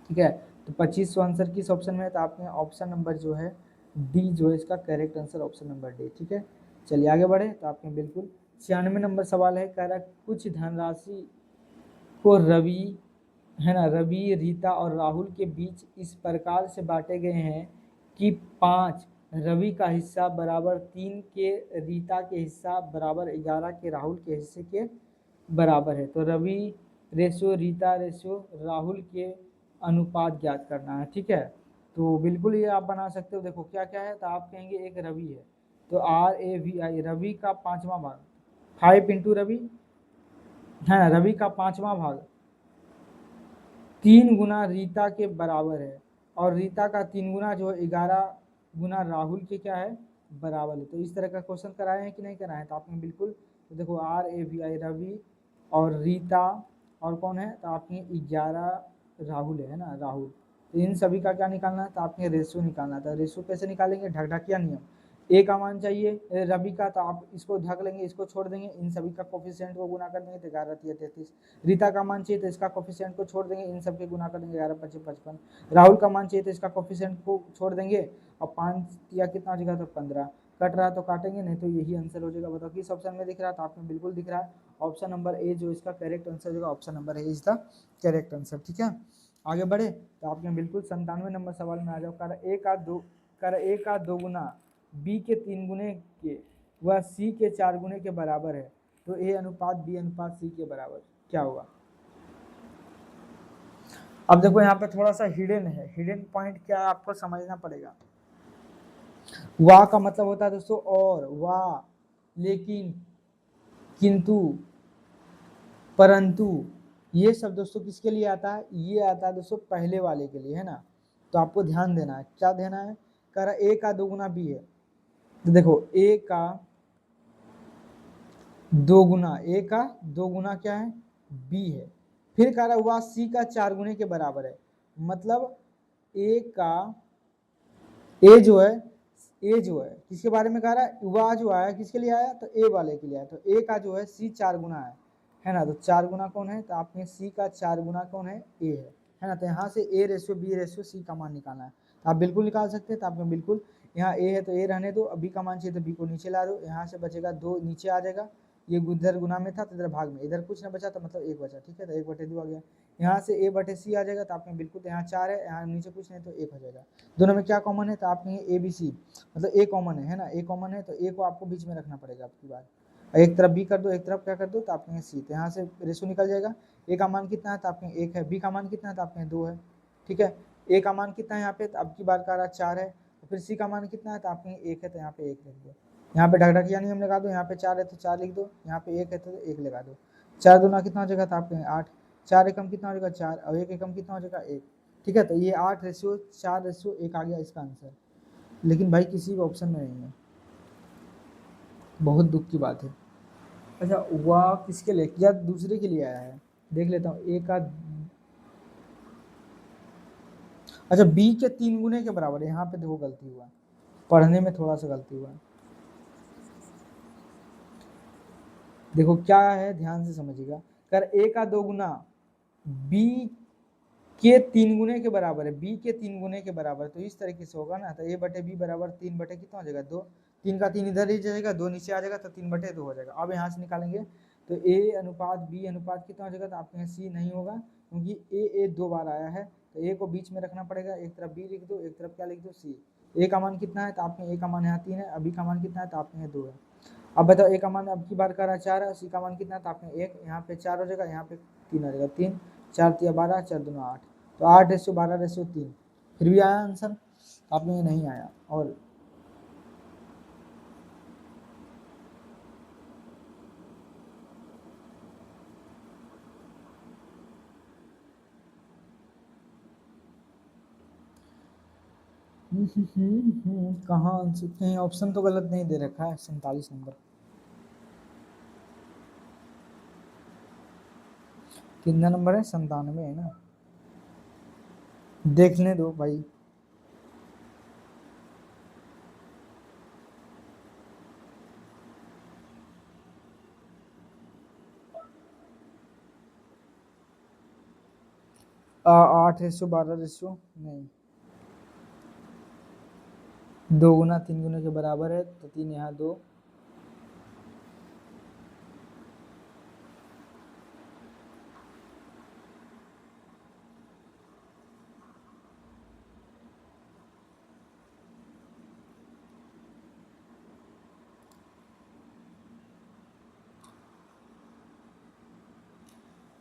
ठीक है, तो 2500 आंसर किस ऑप्शन में है? तो आपके ऑप्शन नंबर जो है डी जो है इसका correct answer, option number D. ठीक है, चलिए आगे बढ़े, तो आपके बिल्कुल 96 नंबर सवाल है, कह रहा कुछ धनराशि को रवि, है ना, रवि, रीता और राहुल के बीच इस प्रकार से बांटे गए हैं कि 5 रवि का हिस्सा बराबर 3 के रीता के हिस्सा बराबर 11 के राहुल के हिस्से के बराबर है। तो रवि रेशो, रीता रेशो, राहुल के अनुपात ज्ञात करना है। ठीक है, तो बिल्कुल ये आप बना सकते हो। देखो क्या क्या है, तो आप कहेंगे एक रवि है, तो RAVI, रवि का 5वां भाग, 5 इंटू रवि है ना, रवि का 5वां भाग 3 गुना रीता के बराबर है, और रीता का 3 गुना जो है 11 गुना राहुल के क्या है? बराबर है। तो इस तरह का क्वेश्चन कराए हैं कि नहीं कराए हैं? तो आपने बिल्कुल, तो देखो RAVI रवि और रीता, और कौन है? तो आपने 11 राहुल है ना, राहुल, तो इन सभी का क्या निकालना है? तो आपने रेशो निकालना था। रेशो कैसे निकालेंगे? ढकढकिया नियम, ए का मान चाहिए रवि का, तो आप इसको ढक लेंगे, इसको छोड़ देंगे, इन सभी का कोफिशिएंट को गुना कर देंगे तो 11 × 33। रीता का मान चाहिए तो इसका कोफिशिएंट को छोड़ देंगे, इन सब के गुना कर देंगे, 11 × 5 = 55। राहुल का मान चाहिए तो इसका कोफिशिएंट को छोड़ देंगे, और 5 या कितना हो जाएगा? तो 15। कट रहा तो काटेंगे, नहीं तो यही आंसर हो जाएगा। बताओ किस ऑप्शन में दिख रहा है? तो आपको बिल्कुल दिख रहा है ऑप्शन नंबर ए जो इसका करेक्ट आंसर होगा, option number A is the correct answer. ठीक है, आगे बढ़े, तो आपने बिल्कुल 97 नंबर सवाल में आ जाओ। कर ए का 2 गुना बी के 3 गुने के वह सी के 4 गुने के बराबर है, तो ए अनुपात बी अनुपात सी के बराबर क्या होगा? अब देखो यहाँ पे थोड़ा सा हिडन है, हिडन पॉइंट क्या है आपको समझना पड़ेगा। वाह का मतलब होता है दोस्तों और, वाह, लेकिन, किंतु, परंतु, ये सब दोस्तों किसके लिए आता है? ये आता है दोस्तों पहले वाले के लिए, है ना, तो आपको ध्यान देना है। क्या देना है? कह रहा ए का 2 गुना बी है, तो देखो ए का 2 गुना, ए का 2 गुना क्या है? बी है। फिर कह रहा हुआ सी का 4 गुने के बराबर है, मतलब ए का, ए जो है किसके बारे में कह रहा है? वह जो आया किसके लिए आया? तो ए वाले के लिए आया, तो ए का जो है सी 4 गुना है ना, तो 4 गुना कौन है? तो आपने सी का 4 गुना कौन है? ए है ना, तो यहाँ से A ratio B ratio C का मान निकालना है, तो आप बिल्कुल निकाल सकते हैं। तो आपने बिल्कुल यहाँ ए है तो ए रहने दो, बी का मान चाहिए तो बी को नीचे ला दो, यहाँ से बचेगा 2 नीचे आ जाएगा, ये इधर गुना में था तो इधर भाग में, इधर कुछ ना बचा तो मतलब 1 बचा। ठीक है, तो 1/2 आ गया, यहाँ से ए बटे सी आ जाएगा, तो आपने बिल्कुल यहाँ 4 है, यहाँ नीचे कुछ नहीं तो 1 हो जाएगा। दोनों में क्या कॉमन है? तो आपने ए बी सी, मतलब ए कॉमन है ना, ए कॉमन है, तो ए को आपको बीच में रखना पड़ेगा आपकी बात, एक तरफ बी कर दो, एक तरफ क्या कर दो? तो आपने सी, तो यहाँ से रेशो निकल जाएगा। ए का मान कितना है? तो आपने 1 है, बी का मान कितना है? तो आपने 2 है। ठीक है, ए का मान कितना है यहाँ पे? तो अब की बार का रहा 4 है, तो फिर सी का मान कितना है? तो आपने 1 है, तो यहाँ पे 1 लिख दो, यहाँ पे ढकढकिया नियम लगा दो, यहाँ पे 4 है तो 4 लिख दो, यहाँ पे 1 है तो 1 लगा दो, 4 दूना कितना हो जाएगा? तो आपके 8, 4 एकम कितना हो जाएगा? 4, और 1 एकम कितना हो जाएगा? 1। ठीक है, तो ये 8:4:1 आ गया इसका आंसर, लेकिन भाई किसी भी ऑप्शन में नहीं है। बहुत दुख की बात है। अच्छा, हुआ किसके लिए या दूसरे के लिए आया है, देख लेता हूँ। ए का, अच्छा बी के 3 गुने के बराबर है, यहाँ पे देखो गलती हुआ है, पढ़ने में थोड़ा सा गलती हुआ है। देखो क्या है, ध्यान से समझिएगा। कर ए का 2 गुना बी के 3 गुने के बराबर है, बी के 3 गुने के बराबर, तो इस तरीके से होगा ना। तो ए बटे बी बराबर 3 बटे कितना हो जाएगा 2, 3 का 3 इधर ही जाएगा, 2 नीचे आ जाएगा, तो 3 बटे 2 हो जाएगा। अब यहाँ से निकालेंगे तो ए अनुपात बी अनुपात कितना हो जाएगा, तो आपके यहाँ सी नहीं होगा, क्योंकि ए 2 बार आया है, तो ए को बीच में रखना पड़ेगा, एक तरफ बी लिख दो, एक तरफ क्या लिख दो सी। ए का मान कितना है, तो आपके ए का मान यहाँ 3 है, अभी का मान कितना है, तो आपके यहाँ 2 है। अब बताओ ए का मान अब की बार करा 4 है, सी का मान कितना है, तो आपने 1, यहाँ पे 4 हो जाएगा, यहाँ पे 3 आ जाएगा, 3 4 3 12 4 2 8, तो 8:12:3, फिर भी आया आंसर, आप में ये नहीं आया। और कहाँ आंसर, कहीं ऑप्शन तो गलत नहीं दे रखा है, 47 नंबर, कितना नंबर है, 97 है ना, देखने दो भाई। आठ रेशो 12 रेशो नहीं, 2 गुना 3 गुने के बराबर है, तो 3 यहाँ 2,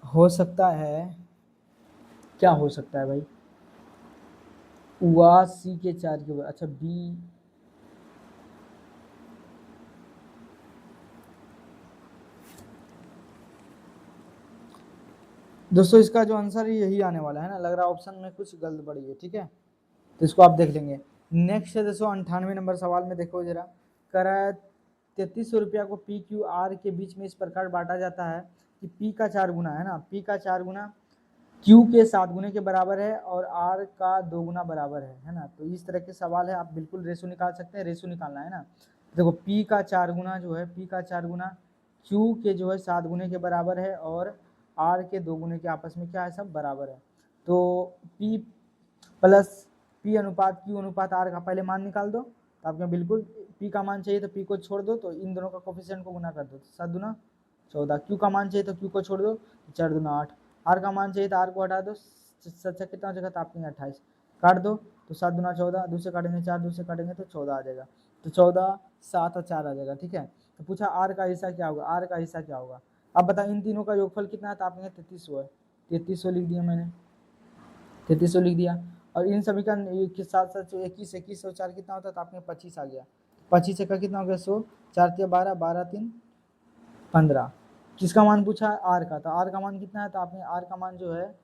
हो सकता है, क्या हो सकता है भाई, हुआ सी के 4 के, अच्छा बी, दोस्तों इसका जो आंसर है यही आने वाला है ना, लग रहा है ऑप्शन में कुछ गड़बड़ी है, ठीक है, तो इसको आप देख लेंगे। नेक्स्ट है दोस्तों 98 नंबर सवाल में, देखो जरा, करा 3300 रुपया को पी क्यू आर के बीच में इस प्रकार बांटा जाता है कि पी का 4 गुना है ना, पी का 4 गुना क्यू के 7 गुने के बराबर है और आर का 2 गुना बराबर है ना। तो इस तरह के सवाल है, आप बिल्कुल रेशो निकाल सकते हैं, रेशो निकालना है ना। देखो पी का 4 गुना जो है, पी का 4 गुना क्यू के जो है 7 गुने के बराबर है, और आर के 2 गुने के आपस में क्या है, सब बराबर है। तो पी प्लस पी अनुपात क्यू अनुपात आर का पहले मान निकाल दो, तो आपके बिल्कुल पी का मान चाहिए तो पी को छोड़ दो, तो इन दोनों का कोफिशिएंट को गुना कर दो, 7 दूना 14, क्यू का मान चाहिए तो क्यू को छोड़ दो, 4 दूना 8, आर का मान चाहिए तो आर को हटा दो, सच्चा कितना हो जाएगा, तो आपके 28 काट दो, तो 7 दूना 14, दूसरे काटेंगे 4, दूसरे काटेंगे तो 14 आ जाएगा, तो 14 7 और 4 आ जाएगा, ठीक है। तो पूछा आर का हिस्सा क्या होगा, आर का हिस्सा क्या होगा, अब बता इन तीनों का योगफल कितना है, तो आपने 3300 है, 3300 लिख दिया मैंने, 3300 लिख दिया, और इन सभी का के साथ साथ जो 21 21 और 4 कितना होता है, तो आपने 25 आ गया, 25 का कितना हो गया 100, 4 3 12 12 3 15, किसका मान पूछा है, आर का, तो आर का मान कितना है, तो आपने आर का मान जो है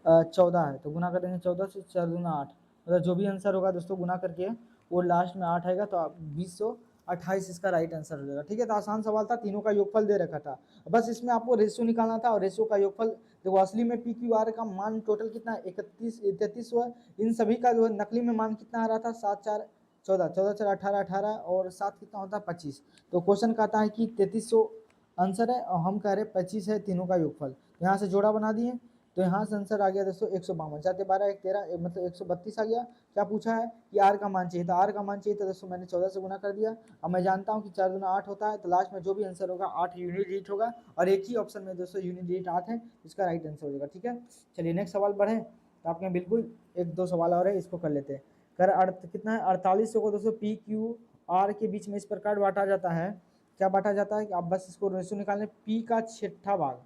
14 है, तो गुना कर देंगे 14 से, 4 दूना 8, मतलब जो भी आंसर होगा दोस्तों गुना करके वो लास्ट में 8 आएगा, तो आप 2028 इसका राइट आंसर हो जाएगा, ठीक है। तो आसान सवाल था, तीनों का योगफल दे रखा था, बस इसमें आपको रेशियो निकालना था, और रेशियो का योगफल देखो, असली में पी क्यू आर का मान टोटल कितना है, 33 है, इन सभी का जो है नकली में मान कितना आ रहा था, 7 4 14, 14 4 18 18 और 7 कितना होता है 25, तो क्वेश्चन कहता है कि 3300 आंसर है, और हम कह रहे 25 है तीनों का योगफल, यहाँ से जोड़ा बना दिए, तो यहाँ से आंसर आ गया दोस्तों 152, 4 12 1 13, मतलब 132 आ गया। क्या पूछा है कि आर का मान चाहिए, तो आर का मान चाहिए तो दोस्तों मैंने 14 से गुना कर दिया, अब मैं जानता हूँ कि 4 दूना 8 होता है, तो लास्ट में जो भी आंसर होगा 8 यूनिट डिजिट होगा, और एक ही ऑप्शन में दोस्तों यूनिट डिजिट 8 है, इसका राइट आंसर हो जाएगा, ठीक है। चलिए नेक्स्ट सवाल बढ़े, तो आपके बिल्कुल 1 2 सवाल और है, इसको कर लेते हैं। कर कितना है, 4800 को दोस्तों पी क्यू आर के बीच में इस प्रकार बांटा जाता है, क्या बांटा जाता है कि आप बस इसको रेशो निकालने, पी का 6ठा भाग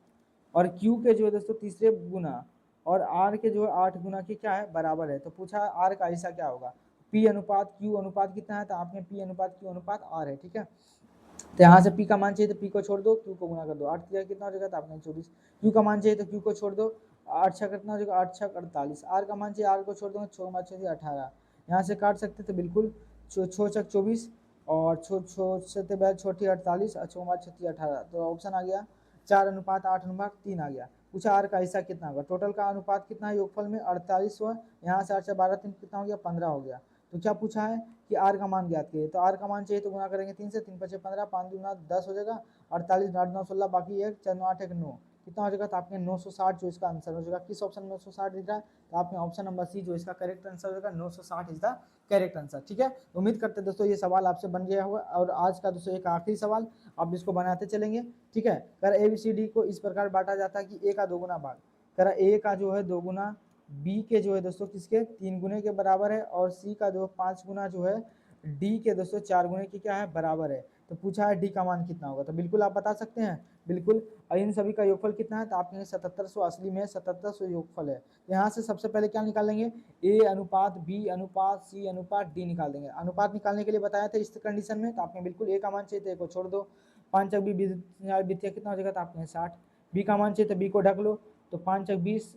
और क्यू के जो है दोस्तों तीसरे गुना और आर के जो है 8 गुना के क्या है, बराबर है। तो पूछा आर का हिस्सा क्या होगा, पी अनुपात क्यू अनुपात कितना है, तो आपने पी अनुपात क्यू अनुपात आर है, ठीक है। तो यहाँ से पी का मान चाहिए तो पी को छोड़ दो, क्यू को गुना कर दो, 8 कितना हो जाएगा, तो आपने 24, क्यू का मान चाहिए तो क्यू को छोड़ दो, 8 छः कितना हो जाएगा, 8 छः 48, आर का मान चाहिए, आर को छोड़ दो, 6 5 6 18, यहाँ से काट सकते तो बिल्कुल 6 6 24, और छोटे बैल छोटी 48 और चौमा छठी 18। तो ऑप्शन आ गया 4:8:3 आ गया। पूछा आर का हिस्सा कितना होगा, टोटल का अनुपात कितना है योगफल में 48 हुआ, यहाँ से 8 से 12 3 कितना हो गया 15 हो गया। तो क्या पूछा है कि आर का मान ज्ञात कीजिए, तो आर का मान चाहिए तो गुना करेंगे 3 से, 3 5 15, 5 दूना 10 हो जाएगा, 48 8 9 16 बाकी 1 4 9 8 1 9 कितना हो जाएगा, तो आपने 960 जो इसका आंसर हो जाएगा। किस ऑप्शन में 960 दिख रहा है, तो आपने ऑप्शन नंबर सी जो इसका करेक्ट आंसर हो जाएगा 960 इज द करेक्ट आंसर। ठीक है, उम्मीद करते हैं दोस्तों ये सवाल आपसे बन गया होगा। और आज का दोस्तों एक आखिरी सवाल, आप इसको बनाते चलेंगे। ठीक है, कर ABCD को इस प्रकार बांटा जाता है कि ए का 2 गुना भाग, कर ए का जो है 2 गुना, बी के जो है दोस्तों किसके 3 गुने के बराबर है, और सी का जो 5 गुना जो है डी के दोस्तों 4 गुने की क्या है बराबर है। तो पूछा है डी का मान कितना होगा, तो बिल्कुल आप बता सकते हैं बिल्कुल। इन सभी का योगफल कितना है, तो आप कहेंगे 7700, असली में 7700 योगफल है। यहाँ से सबसे पहले क्या निकालेंगे, ए अनुपात बी अनुपात सी अनुपात डी निकाल देंगे। अनुपात निकालने के लिए बताया था इस कंडीशन में, तो आपने बिल्कुल ए का मान चाहिए तो ए को छोड़ दो, 5 बी बीतिया कितना हो जाएगा, तो आपने 60। बी का मान चाहिए तो बी को ढक लो, तो 5 20,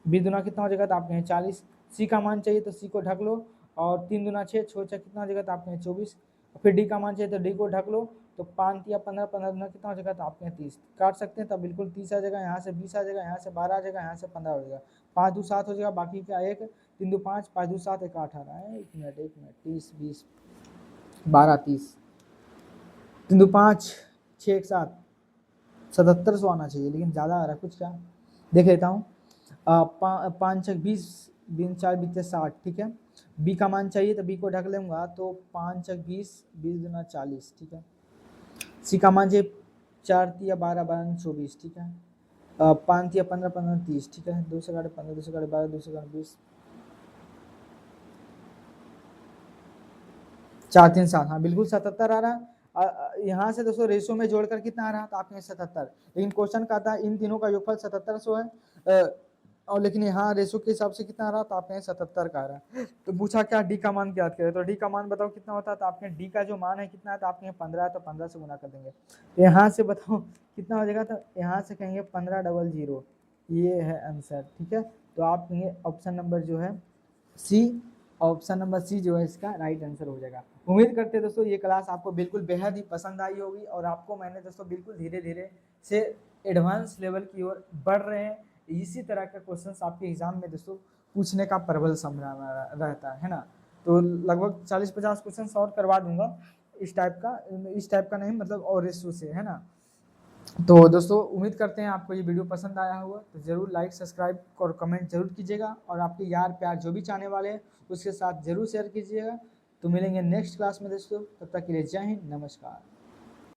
20 दूना कितना हो जाएगा, तो आपने 40। सी का मान चाहिए तो सी को ढक लो, और 3 दूना 6, 6 कितना हो जाएगा, तो आपने 24। फिर डी का मान चाहिए तो डी को ढक लो, तो 5 या 15, 15 दूना कितना हो जाएगा, तो आपने 30 काट सकते हैं, तब बिल्कुल 30 आ जाएगा, यहाँ से 20 आ जाएगा, यहाँ से 12 आ जाएगा, यहाँ से 15 हो जाएगा, 5 2 7 हो जाएगा, बाकी क्या 1 3 2 5, 5 2 7 1 8 आ रहा है, 1 मिनट 30 20 12 30 3 2 5 6 1 7 7700 आना चाहिए, लेकिन ज़्यादा आ रहा है कुछ, क्या देख लेता हूँ। 5 20 4 बीते 60। ठीक है, बी का मान चाहिए तो बी को ढक लूँगा, तो 5 20 20 दूना 40। ठीक है, सी का मान चाहिए 4 या 12 12 24। ठीक है, 5 या 15 15 30। ठीक है, 2 से 15 2 से 12 2 से 20 4 3 7, हाँ बिल्कुल 77 आ रहा है। यहाँ से दोस्तों रेशो में जोड़कर कितना आ रहा है, तो आपने 77, लेकिन क्वेश्चन का था इन तीनों का योगफल 7700 है, और लेकिन यहाँ रेशो के हिसाब से कितना आ रहा, तो आपने 77 का आ रहा है। तो पूछा क्या डी का मान ज्ञात करें, तो डी का मान बताओ कितना होता है, तो आपने डी का जो मान है कितना है, तो आपने 15 है, तो 15 से गुना कर देंगे, तो यहाँ से बताओ कितना हो जाएगा, तो यहाँ से कहेंगे 1500, ये है आंसर। ठीक है, तो आप कहेंगे ऑप्शन नंबर जो है सी, ऑप्शन नंबर सी जो है इसका राइट आंसर हो जाएगा। उम्मीद करते हैं दोस्तों ये क्लास आपको बिल्कुल बेहद ही पसंद आई होगी, और आपको मैंने दोस्तों बिल्कुल धीरे धीरे से एडवांस लेवल की ओर बढ़ रहे हैं। इसी तरह का क्वेश्चंस आपके एग्जाम में दोस्तों पूछने का प्रबल संभावना रहता है ना। तो लगभग 40-50 क्वेश्चन और करवा दूंगा इस टाइप का नहीं, मतलब और रेशो से, है ना। तो दोस्तों उम्मीद करते हैं आपको ये वीडियो पसंद आया होगा, तो ज़रूर लाइक सब्सक्राइब और कमेंट जरूर कीजिएगा, और आपके यार प्यार जो भी चाहने वाले हैं उसके साथ जरूर शेयर कीजिएगा। तो मिलेंगे नेक्स्ट क्लास में दोस्तों, तब तक के लिए जय हिंद, नमस्कार।